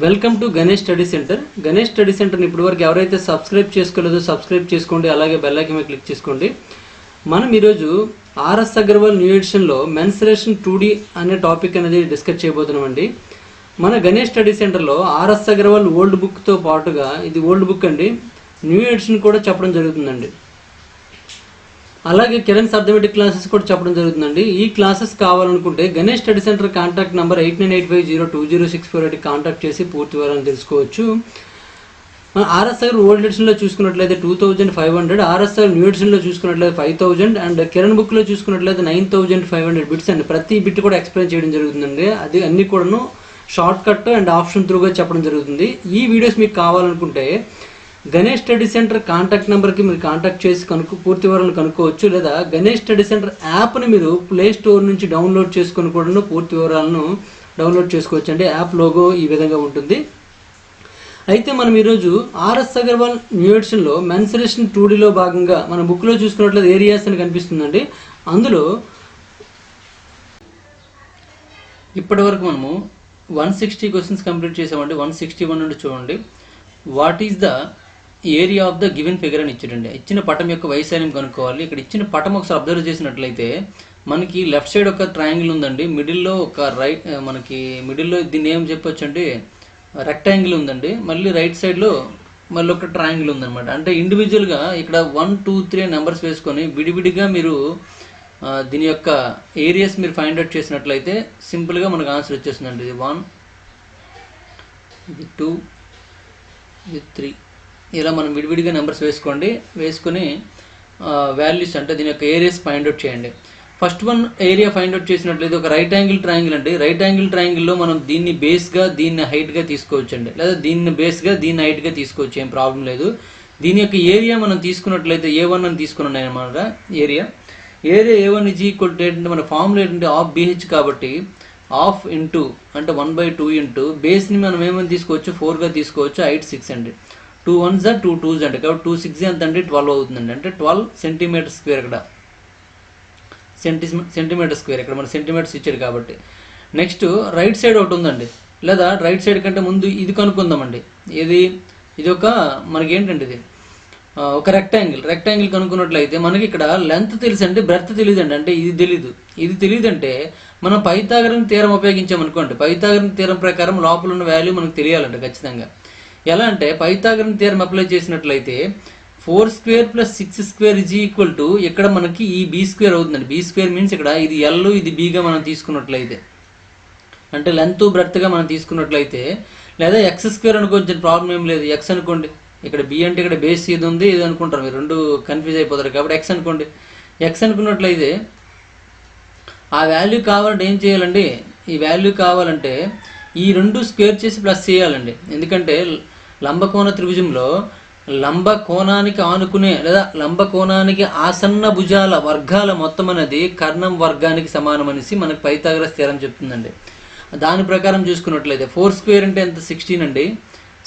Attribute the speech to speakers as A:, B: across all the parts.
A: Welcome to Ganesh study centre. Ganesh study సెంటర్ని ఇప్పటివరకు ఎవరైతే సబ్స్క్రైబ్ చేసుకోలేదో సబ్స్క్రైబ్ చేసుకోండి, అలాగే బెల్ ఐకాన్ మీద క్లిక్ చేసుకోండి. మనం ఈరోజు ఆర్ఎస్ అగర్వాల్ న్యూ ఎడిషన్లో మెన్సురేషన్ 2D అనే టాపిక్ అనేది డిస్కస్ చేయబోతున్నామండి. మన గణేష్ స్టడీ సెంటర్లో ఆర్ఎస్ అగర్వాల్ ఓల్డ్ బుక్తో పాటుగా ఇది ఓల్డ్ బుక్ అండి, న్యూ ఎడిషన్ కూడా చెప్పడం జరుగుతుందండి. అలాగే కిరణ్ అర్థమెటిక్ క్లాసెస్ కూడా చెప్పడం జరుగుతుందండి. ఈ క్లాసెస్ కావాలనుకుంటే Ganesh study centre contact number 8985020648 contact చేసి పూర్తి వివరాలను తెలుసుకోవచ్చు. ఆర్ఎస్ఆర్ ఓల్డ్ ఎడిషన్లో చూసుకున్నట్లయితే 2500, ఆర్ఎస్ఆర్ న్యూ ఎడిషన్లో చూసుకున్నట్లయితే 5000 అండ్ కిరణ్ బుక్లో చూసుకున్నట్లయితే 9500 బిట్స్ అండి. ప్రతి బిట్ కూడా ఎక్స్ప్లెయిన్ చేయడం జరుగుతుందండి. అది అన్ని కూడాను షార్ట్ కట్ అండ్ ఆప్షన్ త్రూగా చెప్పడం జరుగుతుంది. ఈ వీడియోస్ మీకు కావాలనుకుంటే గణేష్ స్టడీ సెంటర్ కాంటాక్ట్ నెంబర్కి మీరు కాంటాక్ట్ చేసి పూర్తి వివరాలను కనుక్కోవచ్చు. లేదా గణేష్ స్టడీ సెంటర్ యాప్ని మీరు ప్లే స్టోర్ నుంచి డౌన్లోడ్ చేసుకొని కూడా పూర్తి వివరాలను డౌన్లోడ్ చేసుకోవచ్చు అండి. యాప్ లోగో ఈ విధంగా ఉంటుంది. అయితే మనం ఈరోజు ఆర్ఎస్ అగర్వాల్ న్యూ ఎడిషన్లో మెన్సురేషన్ 2Dలో భాగంగా మన బుక్లో చూసుకున్నట్లయితే ఏరియాస్ అని కనిపిస్తుందండి. అందులో ఇప్పటి వరకు మనము 160 క్వశ్చన్స్ కంప్లీట్ చేసామండి. 161 నుండి చూడండి. What is the area of the given figure అని ఇచ్చాడండి. ఇచ్చిన పటం యొక్క వైశాల్యం కనుక్కోవాలి. ఇక్కడ ఇచ్చిన పటం ఒకసారి అబ్జర్వ్ చేసినట్లయితే మనకి లెఫ్ట్ సైడ్ ఒక ట్రయాంగిల్ ఉందండి, మిడిల్లో ఒక మనకి మిడిల్లో దీన్ని ఏం చెప్పొచ్చు అంటే రెక్టాంగిల్ ఉందండి, మళ్ళీ రైట్ సైడ్లో మళ్ళీ ఒక ట్రయాంగిల్ ఉందన్నమాట. అంటే ఇండివిజువల్గా ఇక్కడ 1, 2, 3 నెంబర్స్ వేసుకొని విడివిడిగా మీరు దీని యొక్క ఏరియాస్ మీరు ఫైండ్ అవుట్ చేసినట్లయితే సింపుల్గా మనకు ఆన్సర్ వచ్చేస్తుందండి. ఇది 1, ఇది 2, ఇది 3, ఇలా మనం విడివిడిగా నెంబర్స్ వేసుకొని వాల్యూస్ అంటే దీని యొక్క ఏరియాస్ ఫైండ్ అవుట్ చేయండి. First one area find out చేసినట్లయితే ఒక రైట్ యాంగిల్ ట్రయాంగిల్ అండి. రైట్ యాంగిల్ ట్రయాంగిల్లో మనం దీన్ని బేస్గా దీన్ని హైట్గా తీసుకోవచ్చు అండి, లేదా దీన్ని బేస్గా దీన్ని హైట్గా తీసుకోవచ్చు, ఏం ప్రాబ్లం లేదు. దీని యొక్క ఏరియా మనం తీసుకున్నట్లయితే A1 అని తీసుకున్నాను అనమాట. Area A1 is equal to ఏంటంటే మన ఫార్ములా ఏంటంటే ఆఫ్ BH కాబట్టి ఆఫ్ ఇంటూ అంటే 1/2 ఇంటూ బేస్ని మనం ఏమని తీసుకోవచ్చు 4గా తీసుకోవచ్చు. హైట్ 6 అండి. 2 1s 2 2s అండి, కాబట్టి 2 6 ఎంత అండి 12 అవుతుందండి. అంటే 12 సెంటీమీటర్ స్క్వేర్. ఇక్కడ సెంటీమీటర్ స్క్వేర్, ఇక్కడ మన సెంటీమీటర్స్ ఇచ్చారు కాబట్టి. నెక్స్ట్ రైట్ సైడ్ ఒకటి ఉందండి, లేదా రైట్ సైడ్ కంటే ముందు ఇది కనుక్కుందామండి. ఇది ఒక మనకి ఏంటంటే ఇది ఒక రెక్టాంగిల్ కనుక్కున్నట్లయితే మనకి ఇక్కడ లెంత్ తెలుసండి, బ్రెడ్త్ తెలియదండి. అంటే ఇది తెలియదంటే మనం పైథాగరన్ థీరం ఉపయోగించామనుకోండి. పైథాగరన్ థీరం ప్రకారం లోపల ఉన్న వాల్యూ మనకు తెలియాలండి ఖచ్చితంగా. ఎలా అంటే పైథాగరన్ థీరం అప్లై చేసినట్లయితే 4² + 6² ఈజ్ ఈక్వల్ టు ఇక్కడ మనకి ఈ B² అవుతుందండి. B² మీన్స్ ఇక్కడ ఇది L ఇది Bగా మనం తీసుకున్నట్లయితే, అంటే లెంత్ బ్రెడ్త్గా మనం తీసుకున్నట్లయితే, లేదా X² అనుకోవచ్చు, ప్రాబ్లం ఏం లేదు. X అనుకోండి, ఇక్కడ B అంటే ఇక్కడ బేస్ ఇది ఉంది, ఇది అనుకుంటారు మీరు, రెండు కన్ఫ్యూజ్ అయిపోతారు కాబట్టి X అనుకోండి. X అనుకున్నట్లయితే ఆ వాల్యూ కావాలంటే ఏం చేయాలండి, ఈ వాల్యూ కావాలంటే ఈ రెండు స్క్వేర్ చేసి ప్లస్ చేయాలండి. ఎందుకంటే లంబకోణ త్రిభుజంలో లంబకోణానికి ఆనుకునే లేదా లంబకోణానికి ఆసన్న భుజాల వర్గాల మొత్తం అనేది కర్ణం వర్గానికి సమానం అనేసి మనకు పైథాగరస్ థీరం చెప్తుందండి. దాని ప్రకారం చూసుకున్నట్లయితే 4² అంటే ఎంత 16 అండి,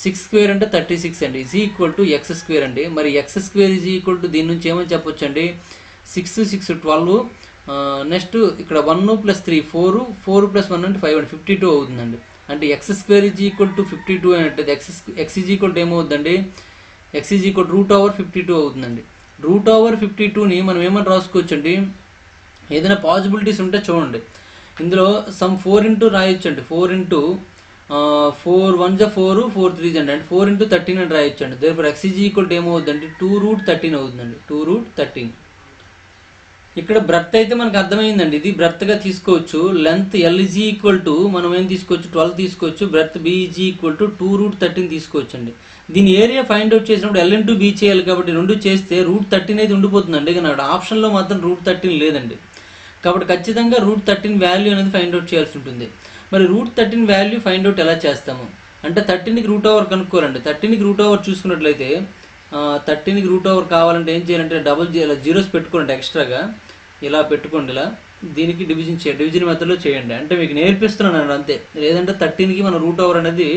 A: 6² అంటే 36 అండి, ఈజ్ ఈక్వల్ టు X² అండి. మరి X² ఈజ్ ఈక్వల్ టు దీని నుంచి ఏమని చెప్పొచ్చు అండి, 6 6 12, నెక్స్ట్ ఇక్కడ 1 + 3 4, 4 + 1 అంటే 5 అండి, 52 అవుతుందండి. అంటే X² ఈజ్ ఈక్వల్ టు 52 అని అంటే X ఈజ్ ఈక్వల్ టు ఏమవుతుందండి, X ఈజ్ ఈక్వల్ √52 అవుతుందండి. √52ని మనం ఏమని రాసుకోవచ్చు అండి, ఏదైనా పాసిబిలిటీస్ ఉంటే చూడండి. ఇందులో సమ్ 4 ఇంటూ రాయొచ్చు అండి. 4 ఇంటూ 4 1s 4, 4 3s అండి, అంటే 4 ఇంటూ 13 అని రాయొచ్చు అండి. దేనిపై X ఈజ్ ఈక్వల్ టు ఏమవుతుందండి 2√13 అవుతుందండి, 2√13. ఇక్కడ బ్రెడ్త్ అయితే మనకు అర్థమైందండి, ఇది బ్రెడ్త్గా తీసుకోవచ్చు. Length L is equal to మనం ఏం తీసుకోవచ్చు 12 తీసుకోవచ్చు. Breadth B is equal to 2√13 తీసుకోవచ్చు అండి. దీని ఏరియా ఫైండ్ అవుట్ చేసినప్పుడు L ఇంటూ B చేయాలి కాబట్టి రెండు చేస్తే √13 అయితే ఉండిపోతుందండి. కానీ అక్కడ ఆప్షన్లో మాత్రం √13 లేదండి. కాబట్టి ఖచ్చితంగా √13 వాల్యూ అనేది ఫైండ్ అవుట్ చేయాల్సి ఉంటుంది. మరి √13 వాల్యూ ఫైండ్ అవుట్ ఎలా చేస్తాము అంటే 13కి √ కనుక్కోవాలండి. 13కి √ చూసుకున్నట్లయితే 13కి √ కావాలంటే ఏం చేయాలంటే డబుల్ జీరోస్ పెట్టుకోండి, ఎక్స్ట్రాగా ఇలా పెట్టుకోండి. ఇలా దీనికి డివిజన్ మెథడ్లో చేయండి. అంటే మీకు నేర్పిస్తున్నాను అంతే. లేదంటే 13కి మన √ అనేది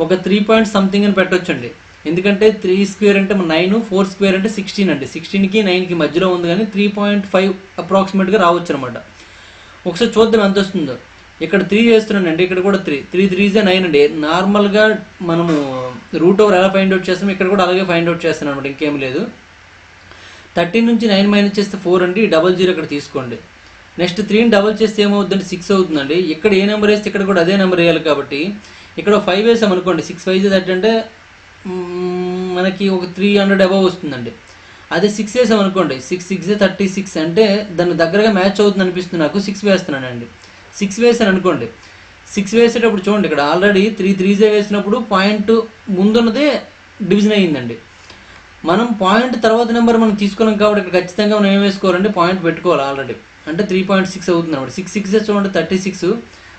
A: ఒక 3 పాయింట్ సంథింగ్ అని పెట్టొచ్చండి. ఎందుకంటే 3² అంటే 9, 4² అంటే 16 అండి. 16కి 9కి మధ్యలో ఉంది, కానీ 3.5 అప్రాక్సిమేట్గా రావచ్చు అనమాట. ఒకసారి చూద్దాం ఎంత వస్తుందో. ఇక్కడ 3 వేస్తున్నానండి, ఇక్కడ కూడా 3 3 3 9 అండి. నార్మల్గా మనము రూట్ ఓవర్ ఎలా ఫైండ్ అవుట్ చేస్తాం ఇక్కడ కూడా అలాగే ఫైండ్ అవుట్ చేస్తాను అనమాట, ఇంకేం లేదు. 13 నుంచి 9 మైనస్ చేస్తే 4 అండి, 00 ఇక్కడ తీసుకోండి. నెక్స్ట్ 3ని డబల్ చేస్తే ఏమవుతుందండి 6 అవుతుందండి. ఇక్కడ ఏ నెంబర్ వేస్తే ఇక్కడ కూడా అదే నెంబర్ వేయాలి కాబట్టి ఇక్కడ 5 వేసాం అనుకోండి, 6 5 30 అంటే మనకి ఒక 300 అబవ్ వస్తుందండి. అదే 6 వేసాం అనుకోండి, 6 6 36 అంటే దాని దగ్గరగా మ్యాచ్ అవుతుంది అనిపిస్తుంది నాకు, 6 వేస్తున్నానండి. 6 వేసాను అనుకోండి, 6 వేసేటప్పుడు చూడండి ఇక్కడ ఆల్రెడీ 3 3 వేసినప్పుడు పాయింట్ ముందున్నదే డివిజన్ అయ్యిందండి. మనం పాయింట్ తర్వాత నెంబర్ మనం తీసుకున్నాం కాబట్టి ఇక్కడ ఖచ్చితంగా మనం ఏం వేసుకోవాలంటే పాయింట్ పెట్టుకోవాలి ఆల్రెడీ, అంటే 3.6 అవుతుంది అనమాట. 6 6 చూడండి 36,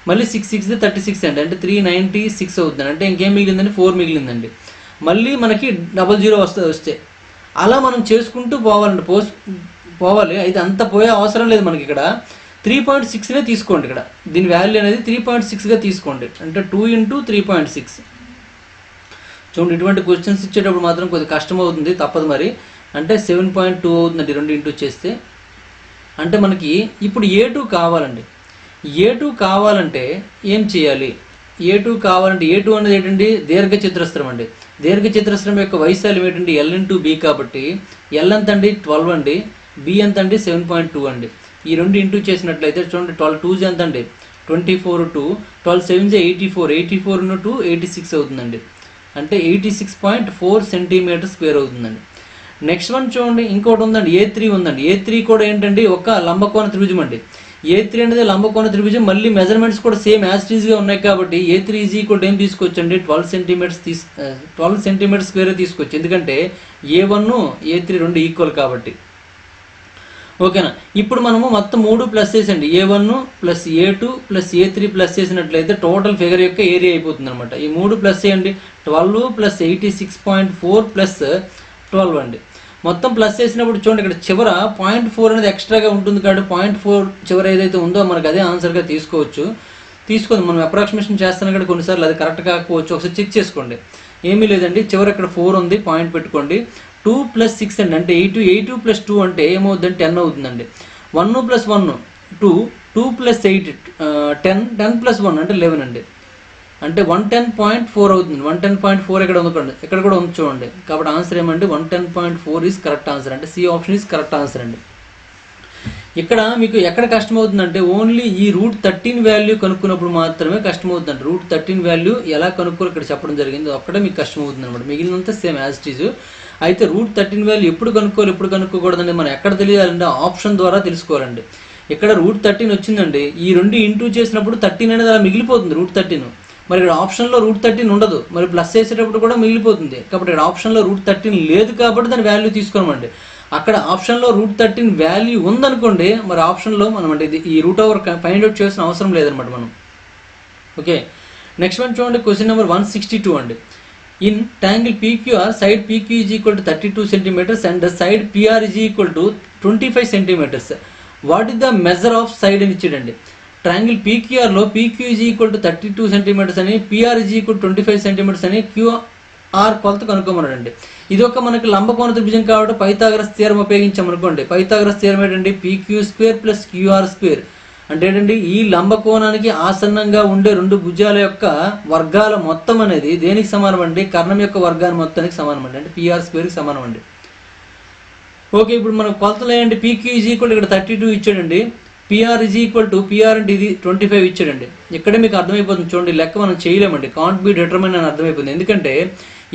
A: మళ్ళీ 6 6 36 అండి, అంటే 396 అవుతుంది. అంటే ఇంకేం మిగిలిందండి 4 మిగిలిందండి. మళ్ళీ మనకి 00 వస్తే అలా మనం చేసుకుంటూ పోవాలండి, పోవాలి. అయితే అంత పోయే అవసరం లేదు మనకి. ఇక్కడ 3.6నే తీసుకోండి, ఇక్కడ దీని వాల్యూ అనేది 3.6గా తీసుకోండి, అంటే 2 × 3.6. చూడండి ఇటువంటి క్వశ్చన్స్ ఇచ్చేటప్పుడు మాత్రం కొద్దిగా కష్టం అవుతుంది, తప్పదు మరి. అంటే 7.2 అవుతుందండి 2 ఇంటూ చేస్తే. అంటే మనకి ఇప్పుడు A2 కావాలండి. A2 కావాలంటే ఏం చేయాలి? A2 కావాలంటే A2 అనేది ఏంటండి దీర్ఘ చతురస్రం అండి. దీర్ఘ చతురస్రం యొక్క వైశాల్యం ఏంటండి L × B కాబట్టి L ఎంత అండి 12 అండి, B ఎంత అండి 7.2 అండి. ఈ రెండు ఇంటూ చేసినట్లయితే చూడండి 12 2 ఎంత అండి 24 2 12 7 84 84 2 86 అవుతుందండి, అంటే 86.4 సెంటీమీటర్ స్క్వేర్ అవుతుందండి. నెక్స్ట్ వన్ చూడండి ఇంకోటి ఉందండి A3 ఉందండి. A3 కూడా ఏంటండి ఒక లంబకోణ త్రిభుజం అండి. A3 అనేది లంబకోణ త్రిభుజం, మళ్ళీ మెజర్మెంట్స్ కూడా సేమ్ యాజ్ ఇట్ ఈస్గా ఉన్నాయి కాబట్టి A3 ఈజ్ ఈక్వల్ ఏం తీసుకోవచ్చండి 12 సెంటీమీటర్ స్క్వేర్ తీసుకోవచ్చు, ఎందుకంటే A1 A3 రెండు ఈక్వల్ కాబట్టి. ఓకేనా? ఇప్పుడు మనము మొత్తం 3 ప్లస్ చేసండి, A1 plus A2 plus A3 plus చేసినట్లయితే టోటల్ ఫిగర్ యొక్క ఏరియా అయిపోతుంది అనమాట. ఈ 3 ప్లస్ చేయండి, 12 ప్లస్ 86.4 ప్లస్ 12 అండి. మొత్తం ప్లస్ చేసినప్పుడు చూడండి ఇక్కడ చివర 0.4 అనేది ఎక్స్ట్రాగా ఉంటుంది కాబట్టి 0.4 చివర ఏదైతే ఉందో మనకు అదే ఆన్సర్గా తీసుకోవచ్చు. తీసుకొని మనం అప్రాక్సిమేషన్ చేస్తాను కూడా కొన్నిసార్లు అది కరెక్ట్ కాకపోవచ్చు, ఒకసారి చెక్ చేసుకోండి. ఏమీ లేదండి, చివర ఇక్కడ 4 ఉంది, పాయింట్ పెట్టుకోండి. 2 + 6 అండి, అంటే 8 + 2 అంటే ఏమవుతుందండి 10 అవుతుందండి. 1 + 1 2 2 + 8 10 10 + 1 అంటే 11 అండి, అంటే 110.4 అవుతుంది. 110.4 ఇక్కడ ఉంది, ఇక్కడ కూడా ఉంది చూడండి. కాబట్టి ఆన్సర్ ఏమండి 110.4 ఈజ్ కరెక్ట్ ఆన్సర్, అంటే C option is correct answer అండి. ఇక్కడ మీకు ఎక్కడ కష్టమవుతుందంటే ఓన్లీ ఈ √13 వాల్యూ కనుక్కున్నప్పుడు మాత్రమే కష్టమవుతుందండి. √13 వాల్యూ ఎలా కనుక్కోరు ఇక్కడ చెప్పడం జరిగింది, అక్కడే మీకు కష్టమవుతుంది అనమాట. మిగిలినంతా సేమ్ యాజ్ ఇట్ ఈజ్. అయితే √13 వాల్యూ ఎప్పుడు కనుక్కోవాలి ఎప్పుడు కనుక్కోకూడదండి మనం ఎక్కడ తెలియాలంటే ఆప్షన్ ద్వారా తెలుసుకోవాలండి. ఇక్కడ √13 వచ్చిందండి, ఈ రెండు ఇంటూ చేసినప్పుడు 13 అనేది అలా మిగిలిపోతుంది √13. మరి ఇక్కడ ఆప్షన్లో √13 ఉండదు, మరి ప్లస్ చేసేటప్పుడు కూడా మిగిలిపోతుంది. కాబట్టి ఇక్కడ ఆప్షన్లో √13 లేదు కాబట్టి దాని వాల్యూ తీసుకోమండి. అక్కడ ఆప్షన్లో √13 వాల్యూ ఉందనుకోండి, మరి ఆప్షన్లో మనం అంటే ఇది ఈ రూట్ ఓవర్ ఫైండ్ అవుట్ చేసిన అవసరం లేదనమాట మనం. ఓకే, నెక్స్ట్ వన్ చూడండి, క్వశ్చన్ నెంబర్ 162 అండి. In triangle PQR, side PQ is equal to 32 centimetres and side PR is equal to 25 centimetres. What is the measure of side అని ఇచ్చాడండి. Triangle PQRలో PQ is equal to 32 centimetres అని, PR is equal 25 centimetres అని QR కొలత కనుక్కోమన్నాడండి. ఇది ఒక మనకి లంబకోణ త్రిభుజం కాబట్టి పైథాగరస్ థియరం ఉపయోగించామనుకోండి. పైథాగరస్ థియరం ఏంటండి PQ² + QR² అంటే ఏంటండి ఈ లంబకోణానికి ఆసన్నంగా ఉండే రెండు భుజాల యొక్క వర్గాల మొత్తం అనేది దేనికి సమానం అండి? కర్ణం యొక్క వర్గాన్ని మొత్తానికి సమానం అండి, అంటే PR² సమానం అండి. ఓకే, ఇప్పుడు మనం కొలతలు ఏంటంటే PQ ఈజ్ ఈక్వల్ ఇక్కడ 32 ఇచ్చాడండి, PR is equal to PR అంటే ఇది 25 ఇచ్చాడండి. ఇక్కడే మీకు అర్థమైపోతుంది చూడండి, లెక్క మనం చేయలేమండి, కాంట్ బి డిటర్మైన్ అని అర్థమైపోతుంది. ఎందుకంటే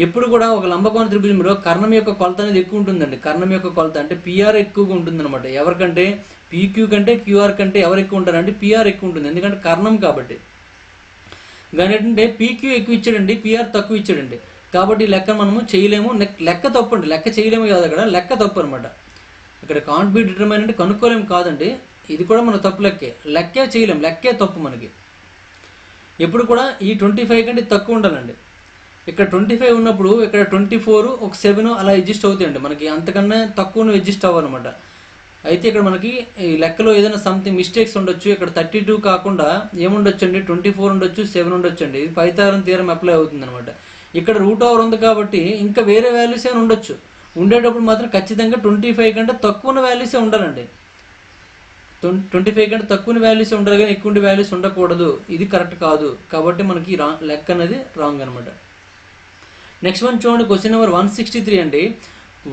A: ఎప్పుడు కూడా ఒక లంబకోణ త్రిభుజంలో కర్ణం యొక్క కొలత అనేది ఎక్కువ ఉంటుందండి. కర్ణం యొక్క కొలత అంటే PR ఎక్కువగా ఉంటుంది అనమాట. ఎవరికంటే PQ కంటే QR కంటే ఎవరు ఎక్కువ ఉంటారంటే PR ఎక్కువ ఉంటుంది, ఎందుకంటే కర్ణం కాబట్టి. కానీ ఏంటంటే PQ ఎక్కువ ఇచ్చాడండి, PR తక్కువ ఇచ్చాడండి. కాబట్టి లెక్క మనము చేయలేము, లెక్క తప్పు అండి, లెక్క చేయలేము కాదు, అక్కడ లెక్క తప్పు అనమాట. ఇక్కడ కాంట్ బి డిటర్మైన్ అంటే కనుక్కోలేము కాదండి, ఇది కూడా మన తప్పు లెక్కే చేయలేము, లెక్కే తప్పు మనకి. ఎప్పుడు కూడా ఈ 25 కంటే తక్కువ ఉండాలండి. ఇక్కడ 25 ఉన్నప్పుడు ఇక్కడ 24 ఒక 7 అలా అడ్జస్ట్ అవుతాయండి, మనకి అంతకన్నా తక్కువ అడ్జస్ట్ అవ్వాలన్నమాట. అయితే ఇక్కడ మనకి ఈ లెక్కలో ఏదైనా సంథింగ్ మిస్టేక్స్ ఉండొచ్చు. ఇక్కడ 32 కాకుండా ఏముండొచ్చు అండి 24 ఉండొచ్చు, 7 ఉండొచ్చు అండి. ఇది పైథాగరస్ థియరం అప్లై అవుతుంది అనమాట. ఇక్కడ రూట్ ఓవర్ ఉంది కాబట్టి ఇంకా వేరే వాల్యూస్ ఏమైనా ఉండొచ్చు. ఉండేటప్పుడు మాత్రం ఖచ్చితంగా 25 కంటే తక్కువ ఉన్న వాల్యూసే ఉండాలండి. 25 కంటే తక్కువ వాల్యూస్ ఉండాలి కానీ ఎక్కువ వాల్యూస్ ఉండకూడదు, ఇది కరెక్ట్ కాదు. కాబట్టి మనకి లెక్క అనేది రాంగ్ అనమాట. నెక్స్ట్ వన్ చూడండి, క్వశ్చన్ నెంబర్ 163 అండి.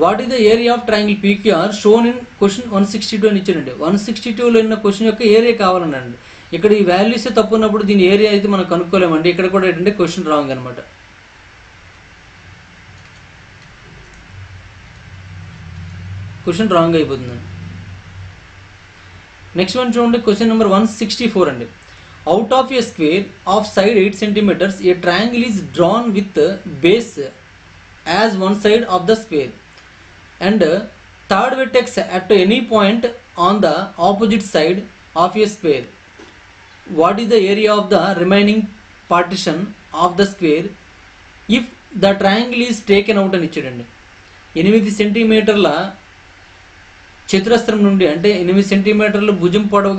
A: What is the area of triangle PQR shown in question 162 అని ఇచ్చాడండి. 162లో ఉన్న క్వశ్చన్ యొక్క ఏరియా కావాలన్నాడు. ఇక్కడ ఈ వాల్యూస్ తప్పు ఉన్నప్పుడు దీని ఏరియా అయితే మనం కనుక్కోలేమండి. ఇక్కడ కూడా ఏంటంటే క్వశ్చన్ రాంగ్ అనమాట. క్వశ్చన్ రాంగ్ అయిపోతుందండి. నెక్స్ట్ వన్ చూడండి, క్వశ్చన్ నెంబర్ 164 అండి. Out of A square of side 8 centimeters a triangle is drawn with base as one side of the square and third vertex at any point on the opposite side of a square. What is the area of the remaining partition of the square if the triangle is taken out అని ఇచ్చాడండి. 8 సెంటీమీటర్ల చతురస్రం నుండి, అంటే 8 సెంటీమీటర్ల భుజం పొడవు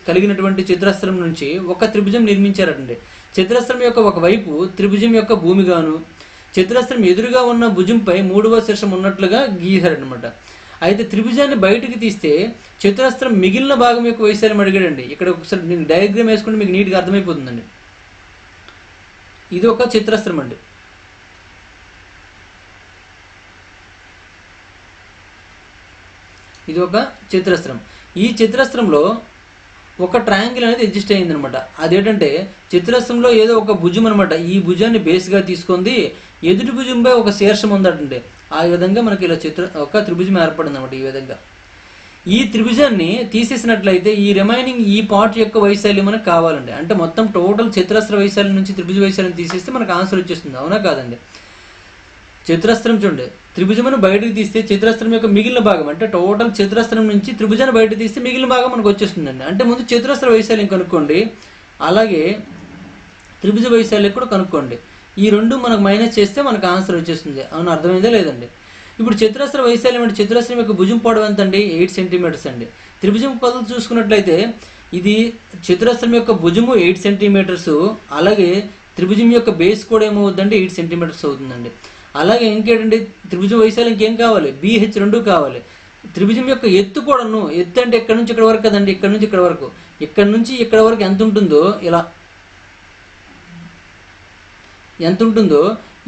A: కలిగినటువంటి చతురస్రం నుంచి ఒక త్రిభుజం నిర్మించారండి. చతురస్రం యొక్క ఒక వైపు త్రిభుజం యొక్క భూమిగాను, చతురస్రం ఎదురుగా ఉన్న భుజంపై 3వ శీర్షం ఉన్నట్లుగా గీశారనమాట. అయితే త్రిభుజాన్ని బయటకు తీస్తే చతురస్రం మిగిలిన భాగం యొక్క వైశాల్యం అడిగాడండి. ఇక్కడ ఒకసారి నేను డయాగ్రామ్ వేసుకుంటే మీకు నీట్గా అర్థమైపోతుందండి. ఇది ఒక చతురస్రం అండి. ఇది ఒక చతురస్రం. ఈ చతురస్రంలో ఒక ట్రయాంగిల్ అనేది ఎగ్జిస్ట్ అయ్యిందనమాట. అదేంటంటే చతురస్రంలో ఏదో ఒక భుజం అనమాట. ఈ భుజాన్ని బేస్గా తీసుకుంది, ఎదుటి భుజంపై ఒక శీర్షం ఉందటండి. ఆ విధంగా మనకి ఇలా ఒక త్రిభుజం ఏర్పడింది అనమాట. ఈ విధంగా ఈ త్రిభుజాన్ని తీసేసినట్లయితే ఈ రిమైనింగ్ ఈ పార్ట్ యొక్క వైశాల్యం మనకు కావాలండి. అంటే మొత్తం టోటల్ చతురస్ర వైశాల్యం నుంచి త్రిభుజ వైశాల్యం తీసేస్తే మనకు ఆన్సర్ వచ్చేస్తుంది. అవునా కాదండి? చతురస్రం చూడండి, త్రిభుజమును బయటకు తీస్తే చతురస్రం యొక్క మిగిలిన భాగం, అంటే టోటల్ చతురస్రం నుంచి త్రిభుజాన్ని బయటకు తీస్తే మిగిలిన భాగం మనకు వచ్చేస్తుందండి. అంటే ముందు చతురస్ర వైశాల్యం కనుక్కోండి, అలాగే త్రిభుజ వైశాల్యం కూడా కనుక్కోండి. ఈ రెండు మనకు మైనస్ చేస్తే మనకు ఆన్సర్ వచ్చేస్తుంది. అవును, అర్థమైందే లేదండి? ఇప్పుడు చతురస్ర వైశాల్యం అంటే చతురస్రం యొక్క భుజం పొడవు ఎంత అండి? 8 centimeters అండి. త్రిభుజం కొలత చూసుకున్నట్లయితే ఇది చతురస్రం యొక్క భుజము 8 centimeters, అలాగే త్రిభుజం యొక్క బేస్ కూడా ఏమవుతుందండి? 8 centimeters అవుతుందండి. అలాగే ఇంకేంటండి, త్రిభుజం వైశాల్యం ఇంకేం కావాలి? BH 2 కావాలి. త్రిభుజం యొక్క ఎత్తు కూడాను, ఎత్తు అంటే ఇక్కడ నుంచి ఇక్కడ వరకు కదండి, ఇక్కడ నుంచి ఇక్కడ వరకు, ఇక్కడ నుంచి ఇక్కడ వరకు ఎంత ఉంటుందో, ఇలా ఎంత ఉంటుందో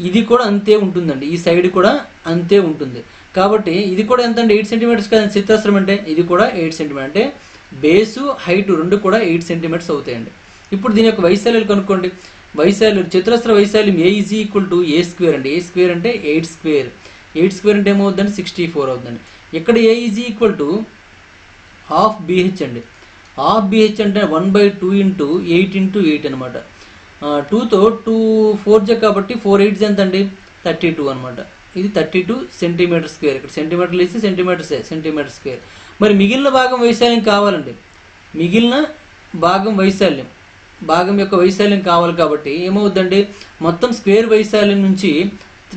A: ఇది కూడా అంతే ఉంటుందండి. ఈ సైడ్ కూడా అంతే ఉంటుంది. కాబట్టి ఇది కూడా ఎంత అంటే 8 centimeters కదండి చతురస్రం అంటే. ఇది కూడా 8 centimeters, అంటే బేసు హైట్ రెండు కూడా 8 centimeters అవుతాయండి. ఇప్పుడు దీని యొక్క వైశాల్యాలు కనుక్కోండి. వైశాల్యం, చతురస్ర వైశాల్యం A is equal to A square అండి. A square అంటే 8 square. 8 square అంటే ఏమవుతుందండి? 64 అవుతుందండి. ఇక్కడ A is equal to half BH అండి. హాఫ్ BH అంటే 1/2 into 8 into 8 అనమాట. 2తో 2 4 కాబట్టి 4 8 ఎంత అండి? 32 అనమాట. ఇది 32 centimeters square. ఇక్కడ సెంటీమీటర్లు ఇస్తే సెంటీమీటర్ స్క్వేర్. మరి మిగిలిన భాగం వైశాల్యం కావాలండి. మిగిలిన భాగం వైశాల్యం, భాగం యొక్క వైశాల్యం కావాలి. కాబట్టి ఏమవుద్దండి? మొత్తం స్క్వేర్ వైశాల్యం నుంచి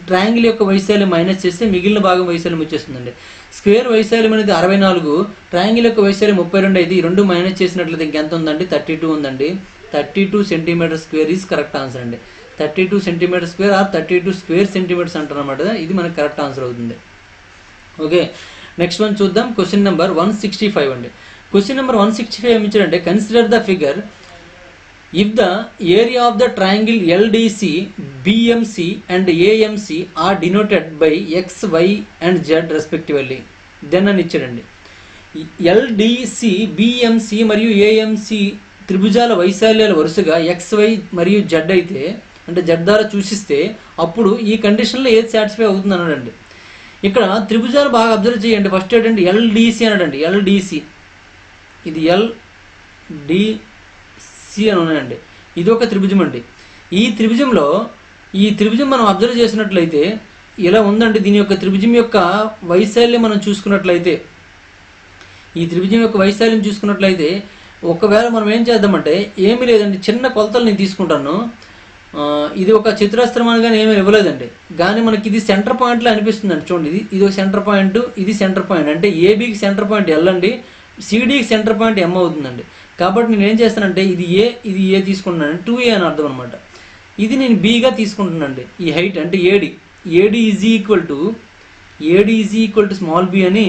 A: ట్రయాంగిల్ యొక్క వైశాల్యం మైనస్ చేస్తే మిగిలిన భాగం వైశాల్యం వచ్చేస్తుందండి. స్క్వేర్ వైశాల్యం అనేది 64, ట్రయాంగిల్ యొక్క వైశాల్యం 32 అయితే ఈ రెండు మైనస్ చేసినట్లయితే ఇంకెంత ఉందండి? 32 ఉందండి. 32 centimeters square is correct answer అండి. 32 centimeters square or 32 square centimeters అంటారు అనమాట. ఇది మనకి కరెక్ట్ ఆన్సర్ అవుతుంది. ఓకే, నెక్స్ట్ వన్ చూద్దాం. క్వశ్చన్ నెంబర్ 165 అండి. క్వశ్చన్ నెంబర్ 165 ఏమి ఇచ్చాడంటే, consider the figure if the area of the triangle LDC, BMC and AMC are denoted by X, Y and Z respectively, then అని ఇచ్చాడండి. LDC, BMC మరియు AMC త్రిభుజాల వైశాల్యాలు వరుసగా XY మరియు Z అయితే, అంటే Z ద్వారా సూచిస్తే అప్పుడు ఈ కండిషన్లో ఏది సాటిస్ఫై అవుతుంది అన్నాడండి. ఇక్కడ త్రిభుజాలు బాగా అబ్జర్వ్ చేయండి. ఫస్ట్ ఏంటంటే LDC అన్నాడండి. LDC, ఇది LDC అని ఉన్నాయండి. ఇది ఒక త్రిభుజం అండి. ఈ త్రిభుజం మనం అబ్జర్వ్ చేసినట్లయితే ఇలా ఉందండి. దీని యొక్క త్రిభుజం యొక్క వైశాల్యం మనం చూసుకున్నట్లయితే, ఈ త్రిభుజం యొక్క వైశాల్యం చూసుకున్నట్లయితే ఒకవేళ మనం ఏం చేద్దామంటే, ఏమీ లేదండి, చిన్న కొలతలు నేను తీసుకుంటాను. ఇది ఒక చతురస్రం అనగానే ఏమీ ఇవ్వలేదండి, కానీ మనకి ఇది సెంటర్ పాయింట్లో అనిపిస్తుందండి. చూడండి, ఇది ఒక సెంటర్ పాయింట్, ఇది సెంటర్ పాయింట్. అంటే ఏబీకి సెంటర్ పాయింట్ ఎల్ అండి, సిడీకి సెంటర్ పాయింట్ ఎం అవుతుందండి. కాబట్టి నేను ఏం చేస్తానంటే ఇది ఏ తీసుకుంటున్నాను, 2A అని అర్థం అనమాట. ఇది నేను బీగా తీసుకుంటున్నానండి. ఈ హైట్ అంటే AD is equal to small B అని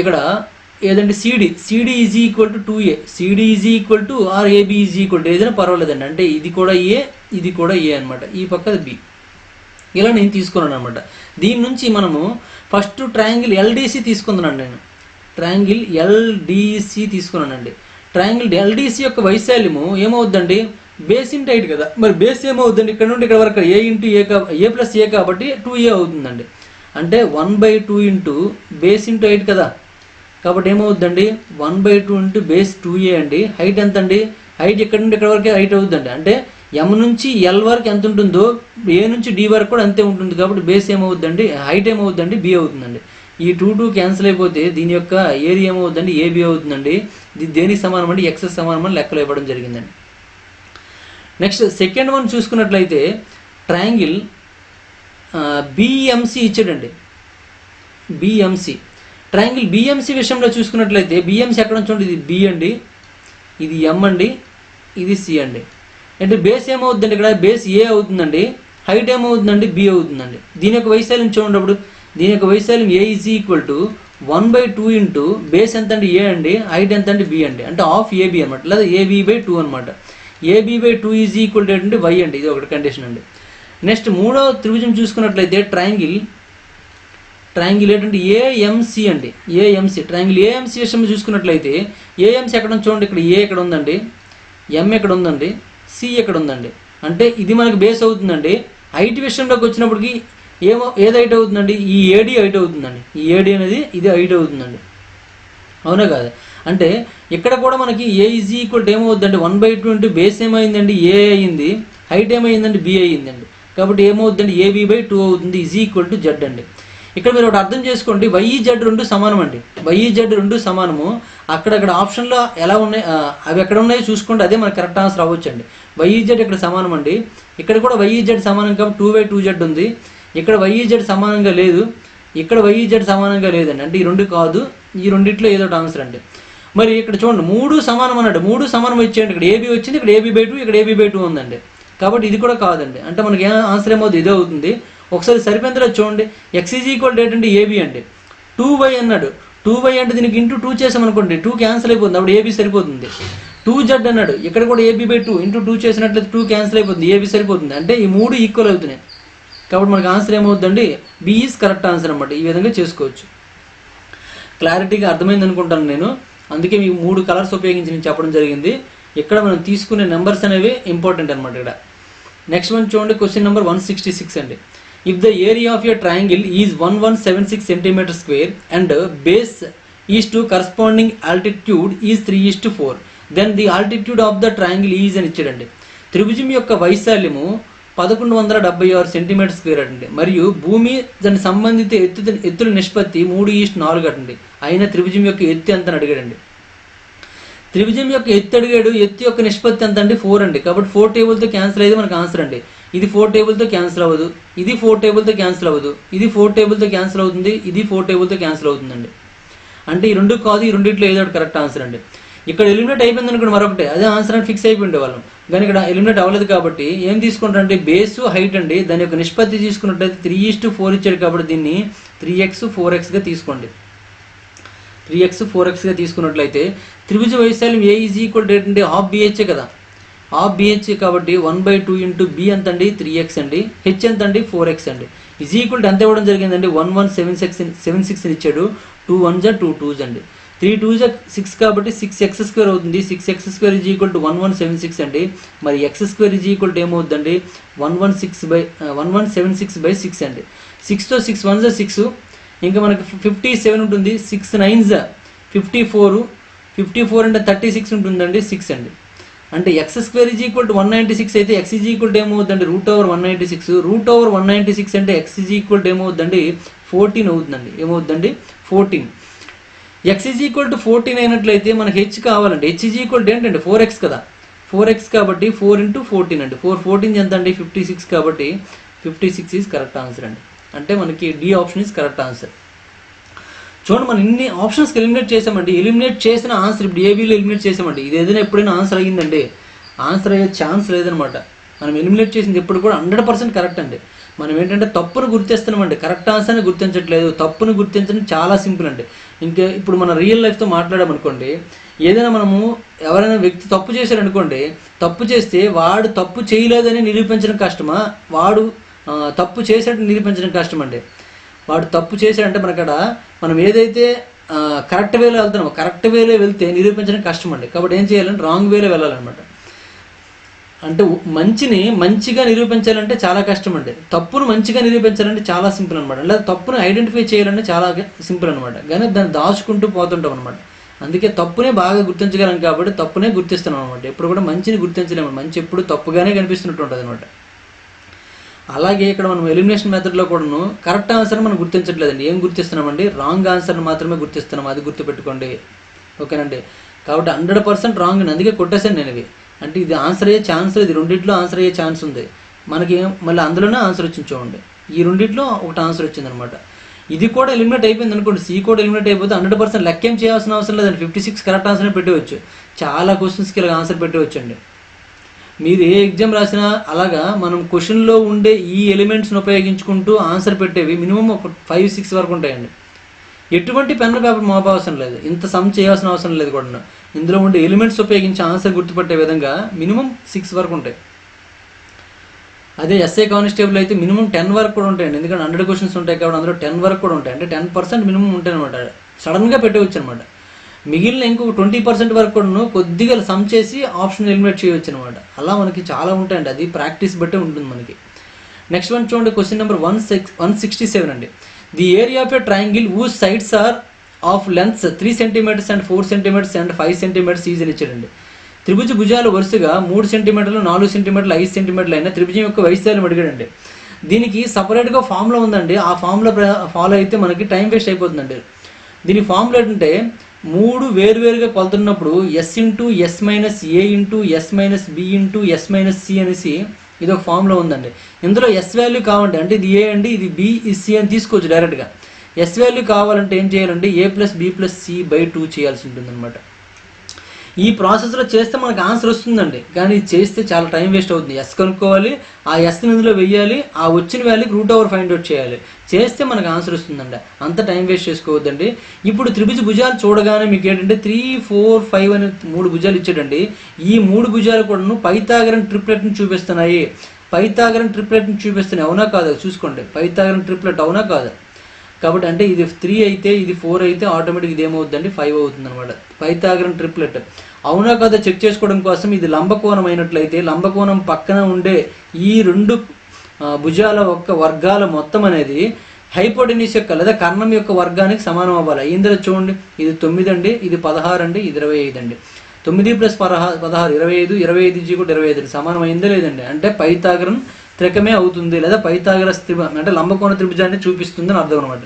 A: ఇక్కడ ఏదంటే CD is equal to 2A, CD is equal to or AB is equal to ఏదైనా పర్వాలేదండి. అంటే ఇది కూడా ఏ, ఇది కూడా ఏ అనమాట, ఈ పక్కది బి. ఇలా నేను తీసుకున్నాను అనమాట. దీని నుంచి మనము ఫస్ట్ ట్రయాంగిల్ ఎల్డిసి తీసుకున్నాను నేను. ట్రయాంగిల్ ఎల్డిసి తీసుకున్నానండి. ట్రయాంగిల్ ఎల్డిసి యొక్క వైశాల్యము ఏమవుద్దండి, బేస్ ఇంటూ 8 కదా. మరి బేస్ ఏమవుద్దండి, ఇక్కడ నుండి ఇక్కడ వరకు ఏ ప్లస్ ఏ కాబట్టి 2A అవుతుందండి. అంటే 1/2 ఇంటూ బేస్ ఇంటూ 8 కదా. కాబట్టి ఏమవుద్దండి 1/2 ఇంటూ బేస్ 2A అండి. హైట్ ఎంత అండి, హైట్ ఇక్కడ నుండి ఇక్కడ వరకే హైట్ అవుతుందండి. అంటే ఎం నుంచి ఎల్ వరకు ఎంత ఉంటుందో ఏ నుంచి డి వరకు కూడా అంతే ఉంటుంది. కాబట్టి బేస్ ఏమవుద్దండి, హైట్ ఏమవుద్దండి, బి అవుతుందండి. ఈ 2 క్యాన్సిల్ అయిపోతే దీని యొక్క ఏరియా ఏమవుతుందండి, ఏబి అవుతుందండి. ఇది దేనికి సమానం అండి, ఎక్సెస్ సమానం అని లెక్కలో ఇవ్వడం జరిగిందండి. నెక్స్ట్ సెకండ్ వన్ చూసుకున్నట్లయితే ట్రయాంగిల్ బిఎంసి ఇచ్చాడండి. బిఎంసి ట్రయాంగిల్ బిఎంసి విషయంలో చూసుకున్నట్లయితే బిఎంసి ఎక్కడ చూడండి, ఇది బి అండి, ఇది ఎం అండి, ఇది సి అండి. అంటే బేస్ ఏమవుతుందండి, ఇక్కడ బేస్ ఏ అవుతుందండి, హైట్ ఏమవుతుందండి, బి అవుతుందండి. దీని యొక్క వైశాల్యం చూడప్పుడు దీని యొక్క వైశాల్యం A is equal to 1/2 into base ఎంత అండి, ఏ అండి, హైట్ ఎంత అండి, బి అండి. అంటే హాఫ్ ఏబి అనమాట, లేదా ఏబి/2 అనమాట. ఏబి/2 ఈజ్ ఈక్వల్ టు ఏంటంటే వై అండి. ఇది ఒకటి కండిషన్ అండి. నెక్స్ట్ మూడో త్రిభుజం చూసుకున్నట్లయితే ట్రయాంగిల్ ఏంటంటే ఏఎంసి అండి. ఏఎంసి ట్రయాంగిల్ ఏఎంసి విషయం చూసుకున్నట్లయితే ఏఎంసి ఎక్కడ చూడండి, ఇక్కడ ఏ ఎక్కడ ఉందండి, ఎం ఎక్కడ ఉందండి, సి ఎక్కడ ఉందండి. అంటే ఇది మనకి బేస్ అవుతుందండి. హైట్ విషయంలోకి వచ్చినప్పటికి ఏది హైట్ అవుతుందండి, ఈ ఏడి హైట్ అవుతుందండి. ఈ ఏడి అనేది ఇది హైట్ అవుతుందండి, అవునా కాదు. అంటే ఇక్కడ కూడా మనకి ఏ ఈజ్ ఈక్వల్ టు ఏమవుతుందండి 1/2 ఇంటూ బేస్ ఏమైందండి, ఏ అయింది, హైట్ ఏమైందండి, బి అయ్యిందండి. కాబట్టి ఏమవుతుందండి, ఏబి/2 అవుతుంది ఈజ్ ఈక్వల్ టు జెడ్ అండి. ఇక్కడ మీరు ఒకటి అర్థం చేసుకోండి, వైఈజెడ్ రెండు సమానం అండి. వైఈజెడ్ రెండు సమానము. అక్కడక్కడ ఆప్షన్లో ఎలా ఉన్నాయి, అవి ఎక్కడ ఉన్నాయో చూసుకోండి, అదే మనకు కరెక్ట్ ఆన్సర్ అవ్వచ్చు అండి. వైఈజెడ్ ఇక్కడ సమానం అండి. ఇక్కడ కూడా వైఈజెడ్ సమానం కాబట్టి 2/2Z ఉంది. ఇక్కడ వైఈజెడ్ సమానంగా లేదు, ఇక్కడ వైఈజెడ్ సమానంగా లేదండి. అంటే ఈ రెండు కాదు, ఈ రెండిట్లో ఏదో ఆన్సర్ అండి. మరి ఇక్కడ చూడండి 3 సమానం అన్నాడు, 3 సమానం వచ్చేయండి. ఇక్కడ ఏబి వచ్చింది, ఇక్కడ ఏబి/2, ఇక్కడ ఏబి/2 ఉందండి. కాబట్టి ఇది కూడా కాదండి. అంటే మనకి ఆన్సర్ ఏమవుతుంది, ఇదే అవుతుంది. ఒకసారి సరిపోయిందో చూడండి. ఎక్స్ ఈజ్ ఈక్వల్ టు ఏంటంటే ఏబి అండి. 2y అన్నాడు, 2y అంటే దీనికి ఇంటూ 2 చేసామనుకోండి 2 క్యాన్సిల్ అయిపోతుంది, అప్పుడు ఏబి సరిపోతుంది. 2z అన్నాడు, ఇక్కడ కూడా ఏబి/2 ఇంటూ 2 చేసినట్లయితే 2 క్యాన్సిల్ అయిపోతుంది, ఏబి సరిపోతుంది. అంటే ఈ 3 ఈక్వల్ అవుతున్నాయి. కాబట్టి మనకి ఆన్సర్ ఏమవుతుందండి, బి ఈజ్ కరెక్ట్ ఆన్సర్ అనమాట. ఈ విధంగా చేసుకోవచ్చు. క్లారిటీగా అర్థమైంది అనుకుంటాను నేను, అందుకే మీ 3 కలర్స్ ఉపయోగించి నేను చెప్పడం జరిగింది. ఇక్కడ మనం తీసుకునే నెంబర్స్ అనేవి ఇంపార్టెంట్ అనమాట. ఇక్కడ నెక్స్ట్ వన్ చూడండి, క్వశ్చన్ నెంబర్ 166 అండి. If the area of a triangle is 1176 centimeter square and base is to corresponding altitude is 3:4, then the altitude of the triangle is అని ఇచ్చాడండి. త్రిభుజం యొక్క వైశాల్యము 1176 సెంటీమీటర్ స్క్వేర్ అండి. మరియు భూమి దాని సంబంధిత ఎత్తుల నిష్పత్తి 3:4 అండి. అయిన త్రిభుజం యొక్క ఎత్తు ఎంత అని అడిగాడండి. త్రిభుజం యొక్క ఎత్తు అడిగాడు, ఎత్తు యొక్క నిష్పత్తి ఎంత అండి, 4 అండి. కాబట్టి 4 టేబుల్తో క్యాన్సిల్ అయితే మనకు ఆన్సర్ అండి. ఇది 4 టేబుల్తో క్యాన్సిల్ అవ్వదు, ఇది 4 టేబుల్తో క్యాన్సిల్ అవ్వదు, ఇది 4 టేబుల్తో క్యాన్సిల్ అవుతుంది, ఇది 4 టేబుల్తో క్యాన్సిల్ అవుతుందండి. అంటే ఈ రెండు కాదు, ఈ రెండిట్లో ఏదో ఒకటి కరెక్ట్ ఆన్సర్ అండి. ఇక్కడ ఎలిమినేట్ అయిపోయింది అనుకోండి, మరొకటి అదే ఆన్సర్ అని ఫిక్స్ అయిపోయింది వాళ్ళం. కానీ ఇక్కడ ఎలిమినేట్ అవ్వలేదు కాబట్టి ఏం తీసుకుంటారంటే బేసు హైట్ అండి, దాని యొక్క నిష్పత్తి తీసుకున్నట్లయితే 3:4 ఇచ్చాడు. కాబట్టి దీన్ని 3x 4xగా తీసుకోండి. 3x 4xగా తీసుకున్నట్లయితే త్రిభుజ వైశాల్యం ఏ ఈజ్ ఈక్వల్ టు ఏంటంటే హాఫ్ బిహెచ్ఏ కదా, హాఫ్ బిహెచ్ఏ కాబట్టి 1/2 ఇంటూ బి ఎంత అండి 3x అండి, హెచ్ ఎంత అండి 4x అండి. ఈజ్ ఈక్వల్ టు ఎంత ఇవ్వడం జరిగిందండి 1176 అని ఇచ్చాడు. 2 1s 2 2s అండి. 3 2s 6 కాబట్టి 6x² అవుతుంది. 6x² ఈజ్ ఈక్వల్ టు 1176 అండి. మరి x² ఈజ్ ఈక్వల్ టు ఏమవుతుందండి 1176/6 అండి. 6తో 6 1s 6, ఇంకా మనకి 57 ఉంటుంది. 6 9s 54, 54 అంటే 36 ఉంటుందండి, 6 అండి. అంటే x² ఈజ్ ఈక్వల్ టు 196 అయితే x ఈజ్ ఈక్వల్ టు ఏమవుతుందండి √196. √196 అంటే x ఈజ్ ఈక్వల్ టు ఏమవుతుందండి 14 అవుతుందండి. ఏమవుతుందండి 14. x ఈజ్ ఈక్వల్ టు 14 అయినట్లయితే మనకి h కావాలండి. h ఈజ్ ఈక్వల్ టు ఏంటంటే 4x కదా, 4x కాబట్టి 4 × 14 అండి. 4 14 ఎంత అండి 56 కాబట్టి 56 ఈజ్ కరెక్ట్ ఆన్సర్ అండి. అంటే మనకి D option is correct answer. చూడండి మనం ఇన్ని ఆప్షన్స్కి ఎలిమినేట్ చేసామండి. ఎలిమినేట్ చేసిన ఆన్సర్ ఇప్పుడు ఏబీలో ఎలిమినేట్ చేసామండి. ఇది ఏదైనా ఎప్పుడైనా ఆన్సర్ అయ్యిందండి, ఆన్సర్ అయ్యే ఛాన్స్ లేదనమాట. మనం ఎలిమినేట్ చేసింది ఎప్పుడు కూడా 100% కరెక్ట్ అండి. మనం ఏంటంటే తప్పును గుర్తిస్తున్నామండి, కరెక్ట్ ఆన్సర్ని గుర్తించట్లేదు. తప్పును గుర్తించడం చాలా సింపుల్ అండి. ఇంకా ఇప్పుడు మన రియల్ లైఫ్తో మాట్లాడామనుకోండి, ఏదైనా మనము ఎవరైనా వ్యక్తి తప్పు చేశారనుకోండి, తప్పు చేస్తే వాడు తప్పు చేయలేదని నిరూపించడం కష్టమా, వాడు తప్పు చేశాడని నిరూపించడం కష్టం అండి. వాడు తప్పు చేశాడంటే మనకడ మనం ఏదైతే కరెక్ట్ వేలో వెళ్తున్నామో కరెక్ట్ వేలో వెళ్తే నిరూపించడం కష్టం అండి. కాబట్టి ఏం చేయాలంటే రాంగ్ వేలో వెళ్ళాలన్నమాట. అంటే మంచిని మంచిగా నిరూపించాలంటే చాలా కష్టం అండి, తప్పును మంచిగా నిరూపించాలంటే చాలా సింపుల్ అనమాట. లేదా తప్పును ఐడెంటిఫై చేయాలంటే చాలా సింపుల్ అనమాట. కానీ దాన్ని దాచుకుంటూ పోతుంటాం అనమాట. అందుకే తప్పునే బాగా గుర్తించగలం కాబట్టి తప్పునే గుర్తిస్తున్నాం అనమాట. ఎప్పుడు కూడా మంచిని గుర్తించలేము, మంచి ఎప్పుడు తప్పుగానే కనిపిస్తున్నట్టు ఉంటుంది అనమాట. అలాగే ఇక్కడ మనం ఎలిమినేషన్ మెథడ్లో కూడాను కరెక్ట్ ఆన్సర్ మనం గుర్తించట్లేదండి. ఏం గుర్తిస్తున్నామండి, రాంగ్ ఆన్సర్ని మాత్రమే గుర్తిస్తున్నాం. అది గుర్తుపెట్టుకోండి, ఓకేనండి. కాబట్టి 100% రాంగ్ అండి, అందుకే కొట్టేసాను నేను ఇవి. అంటే ఇది ఆన్సర్ అయ్యే ఛాన్స్ లేదు, రెండింటిలో ఆన్సర్ అయ్యే ఛాన్స్ ఉంది మనకి. మళ్ళీ అందులోనే ఆన్సర్ వచ్చింది చూడండి, ఈ రెండింటిలో ఒకటి ఆన్సర్ వచ్చిందనమాట. ఇది కూడా ఎలిమినేట్ అయిపోయింది అనుకోండి, సి కూడా ఎలిమినేట్ అయిపోతే 100% లెక్కేం చేయాల్సిన అవసరం లేదండి. 56 కరెక్ట్ ఆన్సర్ని పెట్టవచ్చు, చాలా క్వశ్చన్స్కి ఇలా ఆన్సర్ పెట్టవచ్చు అండి. మీరు ఏ ఎగ్జామ్ రాసినా అలాగా మనం క్వశ్చన్లో ఉండే ఈ ఎలిమెంట్స్ని ఉపయోగించుకుంటూ ఆన్సర్ పెట్టేవి మినిమం ఒక 5-6 వరకు ఉంటాయండి. ఎటువంటి పెన్ పేపర్ మోపవసరం లేదు, ఇంత సమ్ చేయాల్సిన అవసరం లేదు కూడా. ఇందులో ఉండే ఎలిమెంట్స్ ఉపయోగించి ఆన్సర్ గుర్తుపట్టే విధంగా మినిమం 6 వరకు ఉంటాయి. అదే ఎస్ఐ కానిస్టేబుల్ అయితే మినిమం 10 వరకు కూడా ఉంటాయండి, ఎందుకంటే 100 క్వశ్చన్స్ ఉంటాయి కాబట్టి అందులో 10 వరకు కూడా ఉంటాయి. అంటే 10% మినిమం ఉంటాయి అనమాట, సడన్గా పెట్టవచ్చు అనమాట. మిగిలిన ఇంకొక 20% వరకు కూడా కొద్దిగా సమ్ చేసి ఆప్షన్ ఎలిమినేట్ చేయవచ్చు అనమాట. అలా మనకి చాలా ఉంటాయండి, అది ప్రాక్టీస్ బట్టే ఉంటుంది మనకి. నెక్స్ట్ వన్ చూడండి, క్వశ్చన్ నెంబర్ 167 అండి. The area of a triangle whose sides are of lengths 3 cm and 4 cm and 5 cm is అని ఇచ్చాడండి. త్రిభుజ భుజాలు వరుసగా 3 సెంటీమీటర్లు 4 సెంటీమీటర్లు 5 సెంటీమీటర్లు అయినా త్రిభుజం యొక్క వైశాల్యం అడిగాడండి. దీనికి సపరేట్గా ఫార్ములా ఉందండి, ఆ ఫార్ములా ఫాలో అయితే మనకి టైం వేస్ట్ అయిపోతుందండి. దీని ఫార్ములా ఏంటంటే 3 వేరువేరుగా కొలుతున్నప్పుడు S into S minus A into S minus B into S minus C అనేసి ఇది ఒక ఫార్ములా ఉందండి. ఇందులో ఎస్ వాల్యూ కావాలంటే, అంటే ఇది ఏ అండి, ఇది బి, ఇది సి అని తీసుకోవచ్చు డైరెక్ట్గా. ఎస్ వాల్యూ కావాలంటే ఏం చేయాలంటే A+B+C/2 చేయాల్సి ఉంటుందన్నమాట. ఈ ప్రాసెస్లో చేస్తే మనకు ఆన్సర్ వస్తుందండి, కానీ చేస్తే చాలా టైం వేస్ట్ అవుతుంది. ఎస్ కనుక్కోవాలి, ఆ ఎస్ని ఇందులో వెయ్యాలి, ఆ వచ్చిన వాల్యూకి √/, ఫైండ్ అవుట్ చేయాలి. చేస్తే మనకు ఆన్సర్ వస్తుందండి, అంత టైం వేస్ట్ చేసుకోవద్దండి. ఇప్పుడు త్రిభుజ భుజాలు చూడగానే మీకు ఏంటంటే 3, 4, 5 అనే 3 భుజాలు ఇచ్చాడండి. ఈ 3 భుజాలు కూడాను పైథాగరన్ ట్రిప్లెట్ని చూపిస్తున్నాయి. పైథాగరన్ ట్రిప్లెట్ని చూపిస్తున్నాయి, అవునా కాదా చూసుకోండి. పైథాగరన్ ట్రిప్లెట్ అవునా కాదా? కాబట్టి అంటే ఇది 3 అయితే ఇది 4 అయితే ఆటోమేటిక్ ఇది ఏమవుతుందండి 5 అవుతుంది అనమాట. పైథాగరన్ ట్రిప్లెట్ అవునా కదా చెక్ చేసుకోవడం కోసం ఇది లంబకోణం అయినట్లయితే లంబకోణం పక్కన ఉండే ఈ 2 భుజాల యొక్క వర్గాల మొత్తం అనేది హైపోటెన్యూస్ యొక్క లేదా కర్ణం యొక్క వర్గానికి సమానం అవ్వాలి. ఇందులో చూడండి, ఇది 9 అండి, ఇది 16 అండి, ఇది 25 అండి. 9 + 16 25, 25 కూడా 25 సమానం అయిందే లేదండి. అంటే పైథాగరన్ త్రికమే అవుతుంది, లేదా పైథాగరస్ త్రిభుజం అంటే లంబకోణ త్రిభుజాన్ని చూపిస్తుంది అని అర్థం అనమాట.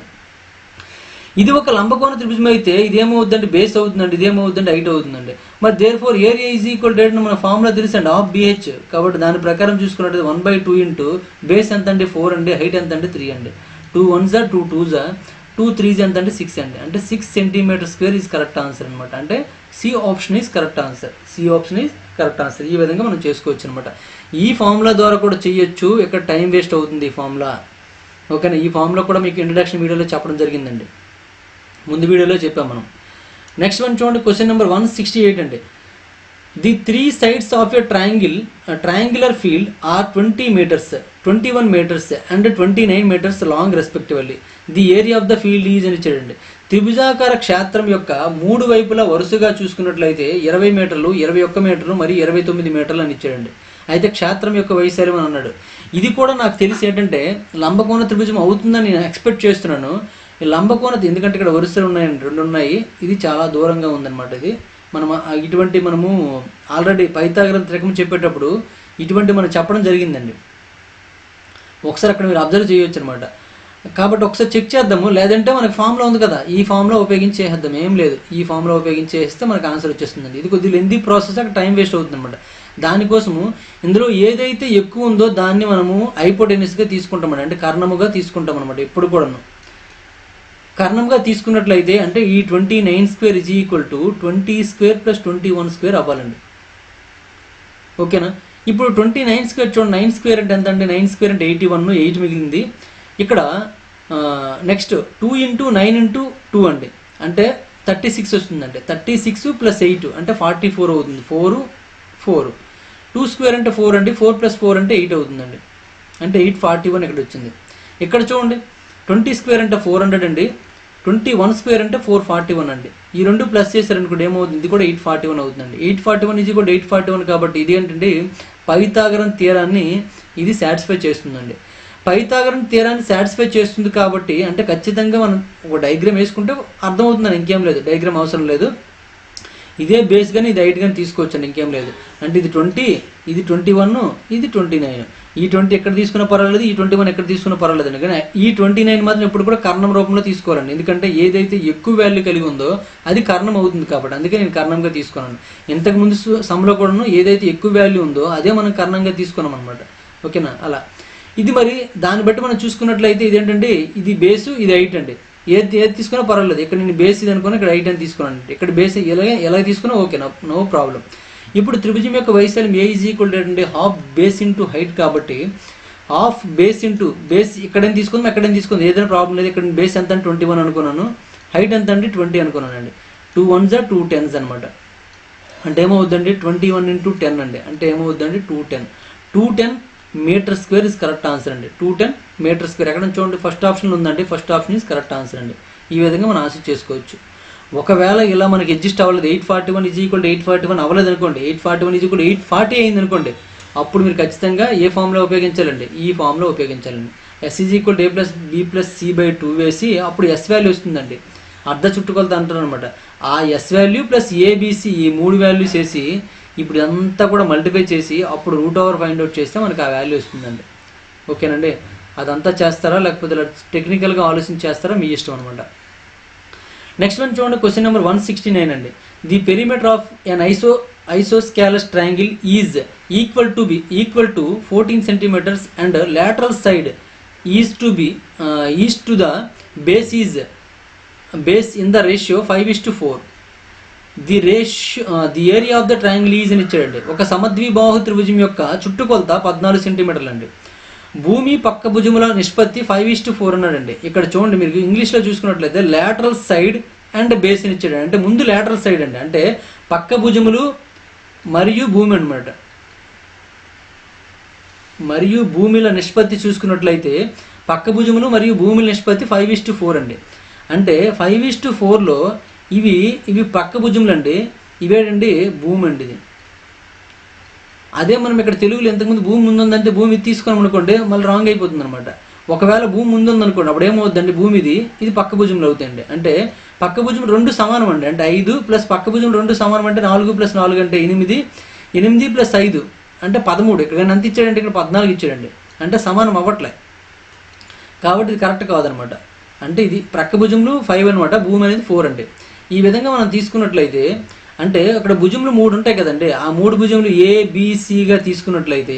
A: ఇది ఒక లంబకోణ త్రిభుజం అయితే ఇదేమవుతుందండి బేస్ అవుతుందండి, ఇదేమవుతుందండి హైట్ అవుతుందండి. మరి therefore area is equal to మన ఫార్ములా తెలుసండి, ఆఫ్ BH. కాబట్టి దాని ప్రకారం చూసుకున్నట్టు 1/2 ఇంటూ బేస్ ఎంత అండి 4 అండి, హైట్ ఎంత అంటే 3 అండి. 2 1s 2 2s 2 3s ఎంత అంటే 6 అండి. అంటే 6 cm² ఈజ్ కరెక్ట్ ఆన్సర్ అనమాట. అంటే C option is correct answer, C option is correct answer. ఈ విధంగా మనం చేసుకోవచ్చు అనమాట. ఈ ఫార్ములా ద్వారా కూడా చేయొచ్చు, ఇక్కడ టైం వేస్ట్ అవుతుంది ఈ ఫార్ములా, ఓకేనా. ఈ ఫార్ములా కూడా మీకు ఇంట్రడక్షన్ వీడియోలో చెప్పడం జరిగిందండి, ముందు వీడియోలో చెప్పాం మనం. నెక్స్ట్ వన్ చూడండి, క్వశ్చన్ నెంబర్ 168 అండి. The 3 sides of a triangular field are 20 meters, 21 meters and 29 meters long respectively. The area of the field is అని ఇచ్చాడండి. త్రిభుజాకార క్షేత్రం యొక్క 3 వైపులా వరుసగా చూసుకున్నట్లయితే 20 మీటర్లు, 21 మీటర్లు మరియు 29 మీటర్లు అని ఇచ్చాడండి. అయితే క్షేత్రం యొక్క వైశాల్యం అని అన్నాడు. ఇది కూడా నాకు తెలిసి ఏంటంటే లంబకోణ త్రిభుజం అవుతుందని నేను ఎక్స్పెక్ట్ చేస్తున్నాను. ఈ లంబకోణ ఎందుకంటే ఇక్కడ వరుసలు ఉన్నాయండి, 2 ఉన్నాయి, ఇది చాలా దూరంగా ఉందన్నమాట. ఇది మనము ఆల్రెడీ పైథాగరన్ త్రికం చెప్పేటప్పుడు ఇటువంటి మనం చెప్పడం జరిగిందండి. ఒకసారి అక్కడ మీరు అబ్జర్వ్ చేయొచ్చు అనమాట. కాబట్టి ఒకసారి చెక్ చేద్దాము, లేదంటే మనకి ఫామ్లో ఉంది కదా, ఈ ఫామ్లో ఉపయోగించేద్దాం, ఏం లేదు, ఈ ఫామ్లో ఉపయోగించేస్తే మనకు ఆన్సర్ వచ్చేస్తుందండి. ఇది కొద్దిగా లెంతీ ప్రాసెస్, అక్కడ టైం వేస్ట్ అవుతుంది అనమాట. దానికోసము ఇందులో ఏదైతే ఎక్కువ ఉందో దాన్ని మనము హైపోటెన్యూస్గా తీసుకుంటామండి, అంటే కర్ణముగా తీసుకుంటాం అనమాట. ఎప్పుడు కూడాను కర్ణంగా తీసుకున్నట్లయితే అంటే ఈ 29² ఈజ్ ఈక్వల్ టు 20² + 21² అవ్వాలండి, ఓకేనా. ఇప్పుడు 29 స్క్వేర్ చూడండి, 9 స్క్వేర్ అంటే ఎంత అంటే 9 స్క్వేర్ అంటే 81, 8 మిగిలింది. ఇక్కడ నెక్స్ట్ 2 × 9 × 2 అండి, అంటే 36 వస్తుందండి. 36 + 8 అంటే 44 అవుతుంది. 4 4 2 స్క్వేర్ అంటే 4 అండి, 4 + 4 అంటే 8 అవుతుందండి, అంటే 841 ఇక్కడ వచ్చింది. ఇక్కడ చూడండి 20 స్క్వేర్ అంటే 400 అండి, 21 స్క్వేర్ అంటే 441 అండి. ఈ రెండు ప్లస్ చేశారనుకోండి ఏమవుతుంది, ఇది కూడా 841 అవుతుందండి. 841 ఇది కూడా 841 కాబట్టి ఇది ఏంటంటే పైథాగరన్ థియరాన్ని ఇది సాటిస్ఫై చేస్తుందండి. పైథాగరన్ థియరాన్ని సాటిస్ఫై చేస్తుంది కాబట్టి అంటే ఖచ్చితంగా మనం ఒక డయాగ్రామ్ వేసుకుంటే అర్థమవుతుందని, ఇంకేం లేదు, డయాగ్రామ్ అవసరం లేదు. ఇదే బేస్ కానీ ఇది 8 కానీ తీసుకోవచ్చండి, ఇంకేం లేదు. అంటే ఇది 20, ఇది 21, ఇది 29. ఈ 20 ఎక్కడ తీసుకున్నా పర్వాలేదు, ఈ 21 ఎక్కడ తీసుకున్నా పర్వాలేదండి. కానీ ఈ 29 మాత్రం ఎప్పుడు కూడా కర్ణం రూపంలో తీసుకోవాలండి. ఎందుకంటే ఏదైతే ఎక్కువ వాల్యూ కలిగి ఉందో అది కర్ణం అవుతుంది కాబట్టి, అందుకే నేను కర్ణంగా తీసుకున్నాను. ఇంతకుముందు సమ్లో కూడాను ఏదైతే ఎక్కువ వాల్యూ ఉందో అదే మనం కర్ణంగా తీసుకున్నాం అనమాట. ఓకేనా? అలా ఇది మరి దాన్ని బట్టి మనం చూసుకున్నట్లయితే ఇదేంటంటే ఇది బేసు, ఇది 8 అండి. ఏది తీసుకున్నా పర్వాలేదు. ఇక్కడ నేను బేస్ ఇది అనుకున్నా, ఇక్కడ 8 అని తీసుకున్నాను. ఇక్కడ బేస్ ఎలా తీసుకున్నా ఓకే, నో ప్రాబ్లం. ఇప్పుడు త్రిభుజం యొక్క వైశాల్యం A = half base into height కాబట్టి హాఫ్ బేస్ ఇంటూ బేస్ ఇక్కడేం తీసుకుందాం, ఎక్కడేం తీసుకుందాం, ఏదైనా ప్రాబ్లం లేదు. ఇక్కడ బేస్ ఎంత అంటే 21 అనుకున్నాను, హైట్ ఎంత అంటే 20 అనుకున్నానండి. 2 1s 2 10s అనమాట. అంటే ఏమవుద్దండి 21 × 10 అండి, అంటే ఏమవుద్దండి 210. 210 meter square is correct answer అండి. 210 మీటర్ స్క్వేర్ ఎక్కడ చూడండి, ఫస్ట్ ఆప్షన్ ఉందండి, first option is correct answer అండి. ఈ విధంగా మనం ఆన్సర్ చేసుకోవచ్చు. ఒకవేళ ఇలా మనకి అడ్జస్ట్ అవ్వలేదు, 841 = 841 అవ్వలేదు అనుకోండి, 841 = 840 అయింది అనుకోండి, అప్పుడు మీరు ఖచ్చితంగా ఏ ఫామ్లో ఉపయోగించాలండి, ఈ ఫామ్లో ఉపయోగించాలండి. S = A + B + C/2 వేసి అప్పుడు S వాల్యూ వస్తుందండి, అర్ధ చుట్టుకొలత అంటారు అనమాట. ఆ S వాల్యూ ప్లస్ ABC ఈ 3 వాల్యూస్ వేసి ఇప్పుడు అంతా కూడా మల్టిప్లై చేసి అప్పుడు √/, ఫైండ్ అవుట్ చేస్తే మనకు ఆ వాల్యూ వస్తుందండి. ఓకేనండి? అదంతా చేస్తారా లేకపోతే టెక్నికల్గా ఆలోచన చేస్తారా, మీ ఇష్టం అనమాట. నెక్స్ట్ వన్ చూడండి, క్వశ్చన్ నెంబర్ 169 అండి. The perimeter of an isosceles triangle is equal to 14 centimetres and lateral side is to the base in the ratio 5:4. The area of the triangle is అని ఇచ్చాడండి. ఒక సమద్విబాహు త్రిభుజం యొక్క చుట్టుకొలత 14 సెంటీమీటర్లు అండి. భూమి పక్క భుజముల నిష్పత్తి 5:4 అన్నాడండి. ఇక్కడ చూడండి, మీరు ఇంగ్లీష్లో చూసుకున్నట్లయితే లాటరల్ సైడ్ అండ్ బేస్ అని ఇచ్చాడు. అంటే ముందు లాటరల్ సైడ్ అండి, అంటే పక్క భుజములు మరియు భూమి అనమాట. మరియు భూమిల నిష్పత్తి చూసుకున్నట్లయితే పక్క భుజములు మరియు భూమిల నిష్పత్తి 5:4 అండి. అంటే 5:4లో ఇవి పక్క భుజములు అండి, ఇవేంటండి భూమి అండి. ఇది అదే మనం ఇక్కడ తెలుగులో ఇంతకుముందు భూమి ముందుందంటే భూమి తీసుకున్నాం అనుకోండి, మళ్ళీ రాంగ్ అయిపోతుంది అనమాట. ఒకవేళ భూమి ముందుందనుకోండి, అప్పుడు ఏమవుద్దండి, భూమి ఇది పక్క భుజములు అవుతాయండి. అంటే పక్క భుజం 2 సమానం అండి, అంటే 5 ప్లస్ పక్క భుజం 2 సమానం అంటే 4 + 4 అంటే 8, 8 + 5 అంటే 13. ఇక్కడ ఎంత ఇచ్చాడంటే ఇక్కడ 14 ఇచ్చాడండి, అంటే సమానం అవ్వట్లే కాబట్టి ఇది కరెక్ట్ కాదనమాట. అంటే ఇది పక్క భుజములు 5 అనమాట, భూమి అనేది 4 అండి. ఈ విధంగా మనం తీసుకున్నట్లయితే అంటే అక్కడ భుజములు 3 ఉంటాయి కదండి, ఆ 3 భుజములు ABCగా తీసుకున్నట్లయితే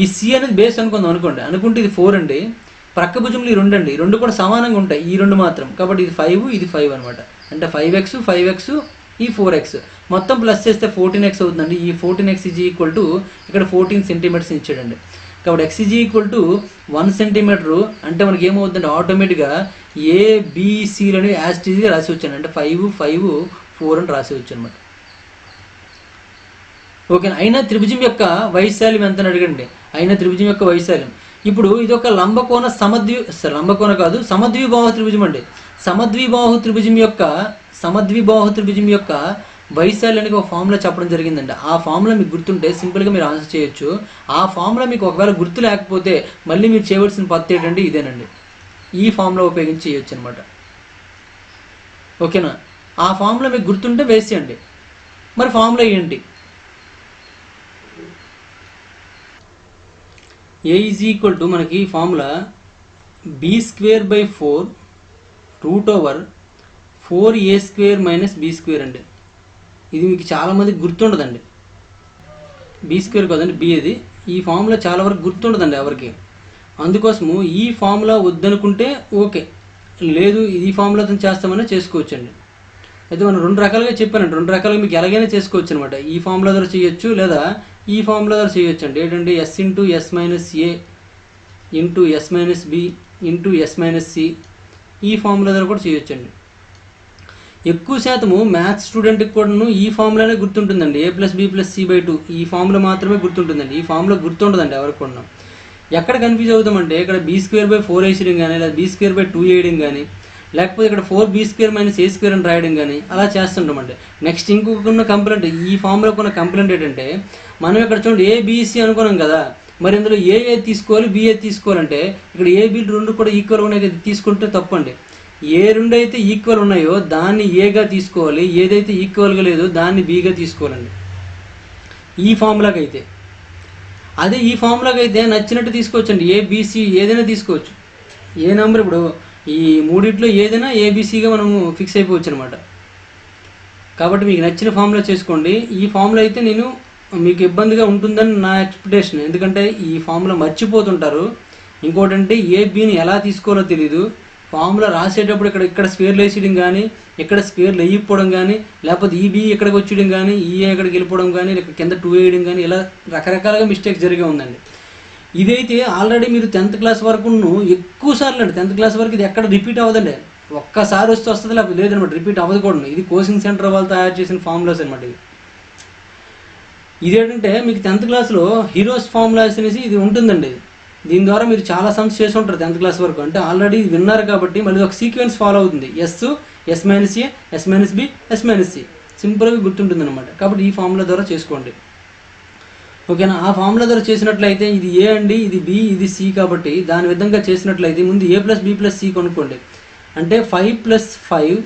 A: ఈ C అనేది బేస్ అనుకుంటే ఇది 4 అండి, ప్రక్క భుజములు ఈ 2 అండి, 2 కూడా సమానంగా ఉంటాయి, ఈ 2 మాత్రం. కాబట్టి ఇది 5, ఇది 5 అనమాట. అంటే 5x ఈ 4x మొత్తం ప్లస్ చేస్తే 14x అవుతుందండి. ఈ 14x = ఇక్కడ 14 సెంటీమీటర్స్ ఇచ్చాడండి. కాబట్టి x = 1 సెంటీమీటరు. అంటే మనకి ఏమవుతుందంటే ఆటోమేటిక్గా ABCలని యాస్టీజ్గా రాసి వచ్చాను, అంటే 5, 5, 4 అని రాసి వచ్చాను అనమాట. ఓకే. అయినా త్రిభుజం యొక్క వైశాల్యం ఎంత అని అడగండి. అయినా త్రిభుజం యొక్క వైశాల్యం ఇప్పుడు ఇది ఒక సమద్విబాహు త్రిభుజం అండి. సమద్విబాహు త్రిభుజం యొక్క వైశాల్యానికి ఒక ఫార్ములా చెప్పడం జరిగిందండి. ఆ ఫార్ములా మీకు గుర్తుంటే సింపుల్గా మీరు ఆన్సర్ చేయొచ్చు. ఆ ఫార్ములా మీకు ఒకవేళ గుర్తు లేకపోతే మళ్ళీ మీరు చేయవలసిన పద్ధతి ఏంటంటే ఇదేనండి, ఈ ఫార్ములా ఉపయోగించి చేయొచ్చు అనమాట. ఓకేనా? ఆ ఫార్ములా మీకు గుర్తుంటే వేసేయండి. మరి ఫార్ములా ఏంటి? A = మనకి ఫార్ములా b²/4 √4a² - b² అండి. ఇది మీకు చాలామందికి గుర్తుండదండి. b² కదండి, b ఇది. ఈ ఫార్ములా చాలా వరకు గుర్తుండదండి ఎవరికి. అందుకోసము ఈ ఫార్ములా వద్దనుకుంటే ఓకే, లేదు ఈ ఫార్ములాతో చేస్తామని చేసుకోవచ్చండి. అయితే మనం 2 రకాలుగా చెప్పానండి, 2 రకాలుగా మీకు ఎలాగైనా చేసుకోవచ్చు అనమాట. ఈ ఫార్ములా ద్వారా చేయొచ్చు, లేదా ఈ ఫార్ములా ద్వారా చేయొచ్చండి. ఏంటంటే s into s minus a into s minus b into s minus c, ఈ ఫార్ములా ద్వారా కూడా చేయొచ్చండి. ఎక్కువ శాతము మ్యాథ్స్ స్టూడెంట్కి కూడాను ఈ ఫార్ములానే గుర్తుంటుందండి. A plus b plus c by 2 ఈ ఫార్ములా మాత్రమే గుర్తుంటుందండి. ఈ ఫార్ములా గుర్తుండదండి ఎవరికి కూడా. ఎక్కడ కన్ఫ్యూజ్ అవుతామంటే ఇక్కడ బీ స్క్వేర్ బై 4 వేయడం కానీ, లేదా బీ స్క్వేర్ బై 2 వేయడం కానీ, లేకపోతే ఇక్కడ 4b స్క్వేర్ మైనస్ ఏ స్క్వేర్ అని రాయడం కానీ అలా చేస్తుంటామండి. నెక్స్ట్ ఇంకొక కంప్లైంట్, ఈ ఫార్ములాకు ఉన్న కంప్లైంట్ ఏంటంటే మనం ఇక్కడ చూడండి ఏబిసి అనుకున్నాం కదా, మరి ఇందులో ఏ తీసుకోవాలి బిఏ తీసుకోవాలంటే ఇక్కడ ఏబి రెండు కూడా ఈక్వల్ ఉన్నాయి తీసుకుంటే తప్పండి. ఏ రెండు అయితే ఈక్వల్ ఉన్నాయో దాన్ని ఏగా తీసుకోవాలి, ఏదైతే ఈక్వల్గా లేదో దాన్ని బీగా తీసుకోవాలండి ఈ ఫార్ములాకి అయితే. అదే ఈ ఫార్ములాకి అయితే నచ్చినట్టు తీసుకోవచ్చండి, ఏబిసి ఏదైనా తీసుకోవచ్చు. ఏ నెంబర్ ఇప్పుడు ఈ మూడిట్లో ఏదైనా ఏబిసిగా మనము ఫిక్స్ అయిపోవచ్చు అనమాట. కాబట్టి మీకు నచ్చిన ఫార్ములా చేసుకోండి. ఈ ఫార్ములా అయితే నేను మీకు ఇబ్బందిగా ఉంటుందని నా ఎక్స్పెక్టేషన్, ఎందుకంటే ఈ ఫార్ములా మర్చిపోతుంటారు. ఇంకోటి అంటే ఏబిని ఎలా తీసుకోవాలో తెలీదు. ఫార్ములా రాసేటప్పుడు ఇక్కడ స్క్వేర్లు వేసేయడం కానీ, ఇక్కడ స్క్వేర్లు వేయకపోవడం కానీ, లేకపోతే ఈబి ఇక్కడికి వచ్చేయడం కానీ, ఈఏ ఇక్కడికి వెళ్ళిపోవడం కానీ, ఇక్కడ కింద 2 వేయడం కానీ, ఇలా రకరకాలుగా మిస్టేక్స్ జరిగే ఉందండి. ఇదైతే ఆల్రెడీ మీరు 10th క్లాస్ వరకు ఎక్కువ సార్లు అండి, 10th క్లాస్ వరకు ఇది ఎక్కడ రిపీట్ అవ్వదండి. ఒక్కసారి వస్తుంది లేదనమాట, రిపీట్ అవ్వదు కూడా. ఇది కోచింగ్ సెంటర్ వాళ్ళు తయారు చేసిన ఫార్ములాస్ అనమాట. ఇదేంటంటే మీకు 10th క్లాస్లో హీరోస్ ఫార్ములాస్ అనేసి ఇది ఉంటుందండి. దీని ద్వారా మీరు చాలా సమ్స్ చేసి ఉంటారు 10th క్లాస్ వరకు, అంటే ఆల్రెడీ విన్నారు కాబట్టి మళ్ళీ ఒక సీక్వెన్స్ ఫాలో అవుతుంది. S minus a, s minus b, s minus c, సింపుల్గా గుర్తుంటుంది అనమాట. కాబట్టి ఈ ఫార్ములా ద్వారా చేసుకోండి, ఓకేనా. ఆ ఫార్ములా ద్వారా చేసినట్లయితే ఇది ఏ అండి, ఇది బి, ఇది సి, కాబట్టి దాని విధంగా చేసినట్లయితే ముందు ఏ ప్లస్ బి ప్లస్ సి కొనుక్కోండి. అంటే 5 + 5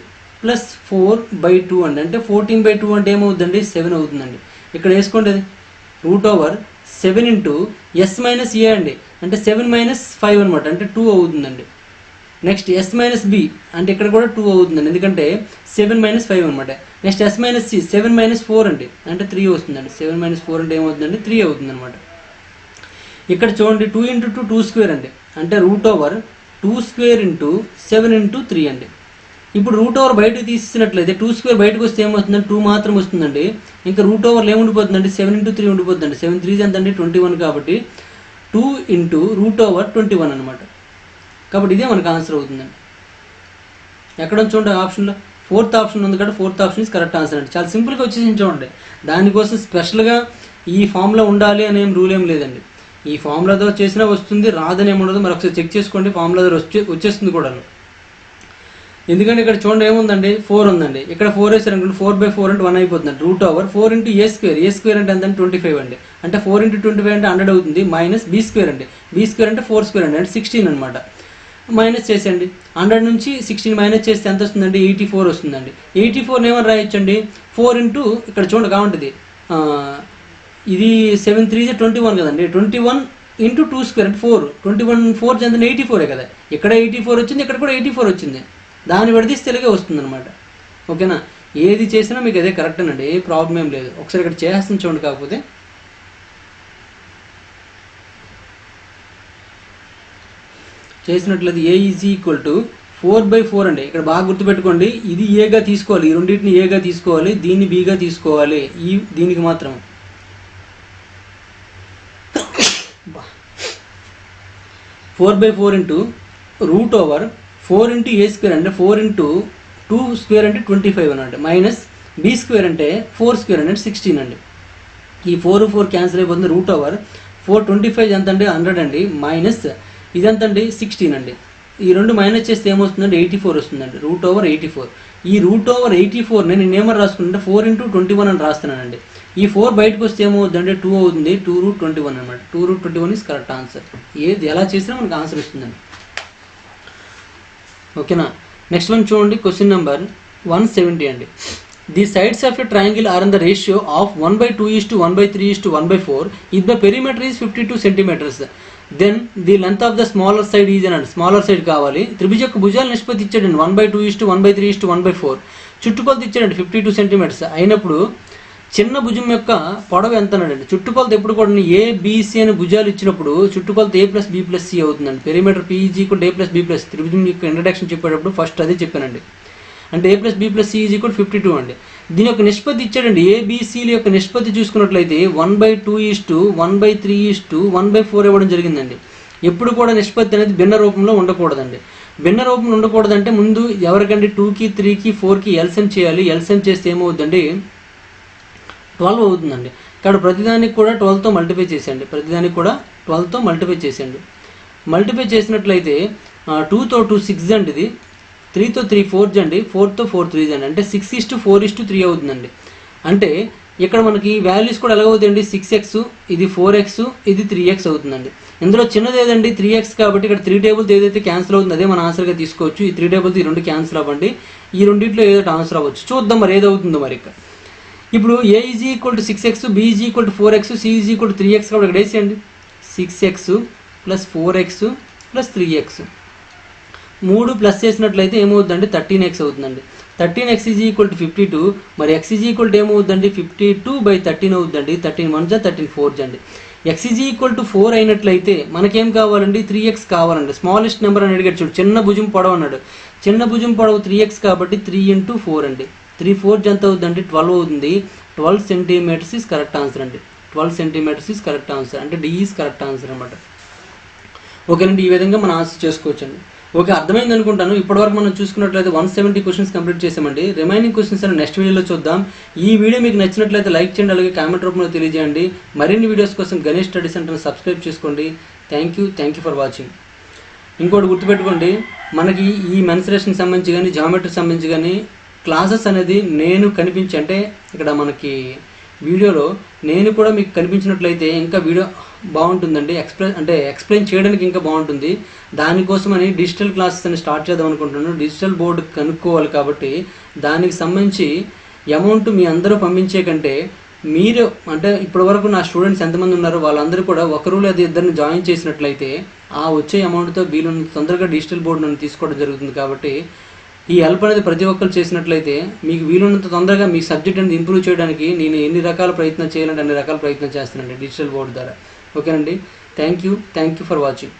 A: + 4/2 అండి, అంటే 14/2 అంటే ఏమవుతుందండి 7 అవుతుందండి. ఇక్కడ వేసుకోండి √7 ఇంటూ ఎస్ మైనస్ ఏ అండి, అంటే 7 - 5 అనమాట, అంటే 2 అవుతుందండి. నెక్స్ట్ ఎస్ మైనస్ బి అంటే ఇక్కడ కూడా 2 అవుతుందండి, ఎందుకంటే 7 - 5 అనమాట. నెక్స్ట్ ఎస్ మైనస్ సి 7 - 4 అండి, అంటే 3 వస్తుందండి. 7 - 4 అంటే ఏమవుతుందండి 3 అవుతుంది అనమాట. ఇక్కడ చూడండి 2 × 2 2 స్క్వేర్ అండి, అంటే √2 స్క్వేర్ ఇంటూ 7 × 3 అండి. ఇప్పుడు √ఓవర్ బయటకు తీసినట్లయితే 2 స్క్వేర్ బయటకు వస్తే ఏమవుతుందండి 2 మాత్రం వస్తుందండి. ఇంకా √ఓవర్లో ఏముండిపోతుందండి 7 × 3 ఉండిపోతుందండి. 7 × 3 ఎంత అండి 21, కాబట్టి 2 × √21 అనమాట. కాబట్టి ఇదే మనకు ఆన్సర్ అవుతుందండి. ఎక్కడ చూడండి ఆప్షన్లో 4th ఆప్షన్ ఉంది కాబట్టి 4th option is correct answer అండి. చాలా సింపుల్గా వచ్చేసి చూడండి. దానికోసం స్పెషల్గా ఈ ఫామ్లో ఉండాలి అనే రూల్ ఏం లేదండి. ఈ ఫామ్లో ద్వారా చేసినా వస్తుంది, రాదని ఏముండదు. మరి ఒకసారి చెక్ చేసుకోండి, ఫామ్లో ద్వారా వచ్చేస్తుంది కూడా. ఎందుకంటే ఇక్కడ చూడండి ఏముందండి 4 ఉందండి, ఇక్కడ 4 వేసారు అనుకోండి 4/4 అంటే 1 అయిపోతుందండి. √4 × ఏ స్క్వేర్, ఏ స్క్వేర్ అంటే ఎంత 25 అండి, అంటే 4 × 25 అంటే 100 అవుతుంది. మైనస్ బి స్క్వేర్ అండి, బి స్క్వేర్ అంటే 4 స్క్వేర్ అండి, అంటే 16 అనమాట. మైనస్ చేసేయండి, 100 నుంచి 16 మైనస్ చేస్తే ఎంత వస్తుందండి 84 వస్తుందండి. 84 ఏమని రాయొచ్చండి 4 ఇంటూ ఇక్కడ చూడండి కావంటిది ఇది 7 × 3 = 21 కదండి. 21 × 2 స్క్వేర్ అంటే 4, 21 4 ఎంత 84 కదా. ఇక్కడ 84 వచ్చింది, ఇక్కడ కూడా 84 వచ్చింది. దాన్ని విడదీసి తెలుగే వస్తుంది అనమాట, ఓకేనా. ఏది చేసినా మీకు అదే కరెక్ట్ అండి, ఏ ప్రాబ్లం ఏం లేదు. ఒకసారి ఇక్కడ చేస్తుంది చూడండి. కాకపోతే చేసినట్లయితే ఏ ఈజ్ ఈక్వల్ టు 4/4 అండి. ఇక్కడ బాగా గుర్తుపెట్టుకోండి, ఇది ఏగా తీసుకోవాలి, ఈ రెండింటిని ఏగా తీసుకోవాలి, దీన్ని బీగా తీసుకోవాలి. దీనికి మాత్రం 4/4 ఇంటూ √4 ఇంటూ ఏ స్క్వేర్ అంటే 4 × 2 స్క్వేర్ అంటే 25 అన్నమాట. మైనస్ బి స్క్వేర్ అంటే 4 స్క్వేర్ అంటే 16 అండి. ఈ 4 4 క్యాన్సిల్ అయిపోతుంది. √4 25 ఎంత అండి 100 అండి, మైనస్ ఇదంత అండి 16 అండి. ఈ రెండు మైనస్ చేస్తే ఏమొస్తుందండి 84 వస్తుందండి. √84. ఈ √84 నేను ఏమని రాసుకుంటే 4 × 21 అని రాస్తున్నానండి. ఈ 4 బయటకు వస్తే ఏమవుతుందంటే 2 అవుతుంది. 2√21 అనమాట. 2√21 ఇస్ కరెక్ట్ ఆన్సర్. ఏది ఎలా చేసినా మనకు ఆన్సర్ వస్తుందండి, ఓకేనా. నెక్స్ట్ వన్ చూడండి, క్వశ్చన్ నెంబర్ 170 అండి. The sides of a triangle are in the ratio of 1/2:1/3:1/4 if the perimeter is 52 centimeters, then the length of the smaller side is అన్నాడు. Smaller side కావాలి. త్రిభుజ యొక్క భుజాల నిష్పత్తి ఇచ్చాడండి 1/2:1/3:1/4. చుట్టుకొలత ఇచ్చాడండి 52 సెంటీమీటర్స్ అయినప్పుడు చిన్న భుజం యొక్క పొడవు ఎంత అన్నాడండి. చుట్టుకొలత ఎప్పుడు కూడా ఏబిసి అనే భుజాలు ఇచ్చినప్పుడు చుట్టుకొలత A + B + C అవుతుందండి. Perimeter P = A + B+. త్రిభుజం యొక్క ఇంట్రడక్షన్ చెప్పేటప్పుడు ఫస్ట్ అదే చెప్పానండి. అంటే A+B+C = 52 అండి. దీని యొక్క నిష్పత్తి ఇచ్చాడండి. ABCల యొక్క నిష్పత్తి చూసుకున్నట్లయితే 1/2:1/3:1/4 ఇవ్వడం జరిగిందండి. ఎప్పుడు కూడా నిష్పత్తి అనేది భిన్న రూపంలో ఉండకూడదండి. భిన్న రూపంలో ఉండకూడదంటే ముందు ఎవరికండి 2కి 3కి 4కి ఎల్సిఎం చేయాలి. ఎల్సిఎం చేస్తే ఏమవుతుందండి 12 అవుతుందండి. ఇక్కడ ప్రతిదానికి కూడా 12తో మల్టిప్లై చేసేయండి. ప్రతిదానికి కూడా 12తో మల్టిప్లై చేసేయండి. మల్టిప్లై చేసినట్లయితే 2తో 2 6 అండి, ఇది 3తో 3 4 అండి, 4తో 4 3 అండి, అంటే 6:4:3 అవుతుందండి. అంటే ఇక్కడ మనకి వాల్యూస్ కూడా ఎలాగవుతాయండి, 6x, ఇది 4x, ఇది 3x అవుతుందండి. ఇందులో చిన్నది ఏదండి 3x, కాబట్టి ఇక్కడ 3 టేబుల్స్ ఏదైతే క్యాన్సిల్ అవుతుంది అదే మన ఆన్సర్గా తీసుకోవచ్చు. ఈ 3 టేబుల్స్ ఈ 2 క్యాన్సిల్ అవ్వండి. ఈ రెండింటిలో ఏదో ఆన్సర్ అవ్వచ్చు. చూద్దాం మరి ఏదవుతుందో మరి. ఇప్పుడు A = 6x, B = 4x, C = 3x కాబట్టి ఇక్కడ వేసేయండి. 6x + 4x + 3x 3 ప్లస్ చేసినట్లయితే ఏమవుతుందండి 13x అవుతుందండి. 13x = 52. మరి x ఏమవుతుందండి 52/13 అవుతుందండి. 13 1 13 4 అండి. x = 4 అయినట్లయితే మనకేం కావాలండి 3x కావాలండి. స్మాలెస్ట్ నెంబర్ అని అడిగాడు చూడు, చిన్న భుజం పొడవు అన్నాడు. చిన్న భుజం పొడవు 3x కాబట్టి 3 × 4 అండి. 3 4 ఎంత అవుతుందండి 12 అవుతుంది. 12 సెంటీమీటర్స్ ఈజ్ కరెక్ట్ ఆన్సర్ అండి. 12 సెంటీమీటర్స్ ఈజ్ కరెక్ట్ ఆన్సర్, అంటే D ఈజ్ కరెక్ట్ ఆన్సర్ అనమాట. ఓకేనండి, ఈ విధంగా మనం ఆన్సర్ చేసుకోవచ్చండి. ఓకే, అర్థమైంది అనుకుంటాను. ఇప్పటివరకు మనం చూసుకున్నట్లయితే 170 క్వశ్చన్స్ కంప్లీట్ చేసామండి. రిమైనింగ్ క్వశ్చన్స్ అని నెక్స్ట్ వీడియోలో చూద్దాం. ఈ వీడియో మీకు నచ్చినట్లయితే లైక్ చేయండి, అలాగే కామెంట్ రూపంలో తెలియజేయండి. మరిన్ని వీడియోస్ కోసం గణేష్ స్టడీ సెంటర్ని సబ్స్క్రైబ్ చేసుకోండి. Thank you for watching. ఇంకోటి గుర్తుపెట్టుకోండి, మనకి ఈ మెన్సురేషన్ సంబంధించి కానీ జామెట్రీ సంబంధించి కానీ క్లాసెస్ అనేది నేను కనిపించి, అంటే ఇక్కడ మనకి వీడియోలో నేను కూడా మీకు కనిపించినట్లయితే ఇంకా వీడియో బాగుంటుందండి. ఎక్స్ప్లెయిన్ చేయడానికి ఇంకా బాగుంటుంది. దానికోసమని డిజిటల్ క్లాసెస్ అని స్టార్ట్ చేద్దాం అనుకుంటున్నాను. డిజిటల్ బోర్డు కనుక్కోవాలి కాబట్టి దానికి సంబంధించి అమౌంట్ మీ అందరూ పంపించే కంటే మీరు, అంటే ఇప్పటివరకు నా స్టూడెంట్స్ ఎంతమంది ఉన్నారో వాళ్ళందరూ కూడా ఒకరు లేదా ఇద్దరిని జాయిన్ చేసినట్లయితే ఆ వచ్చే అమౌంట్తో వీళ్ళని తొందరగా డిజిటల్ బోర్డు నన్ను తీసుకోవడం జరుగుతుంది. కాబట్టి ఈ హెల్ప్ అనేది ప్రతి ఒక్కరు చేసినట్లయితే మీకు వీలున్నంత తొందరగా మీ సబ్జెక్ట్ అనేది ఇంప్రూవ్ చేయడానికి నేను ఎన్ని రకాల ప్రయత్నం చేయాలంటే అన్ని రకాల ప్రయత్నం చేస్తానండి డిజిటల్ బోర్డు ద్వారా. ఓకేనండి, థ్యాంక్ యూ ఫర్ వాచింగ్.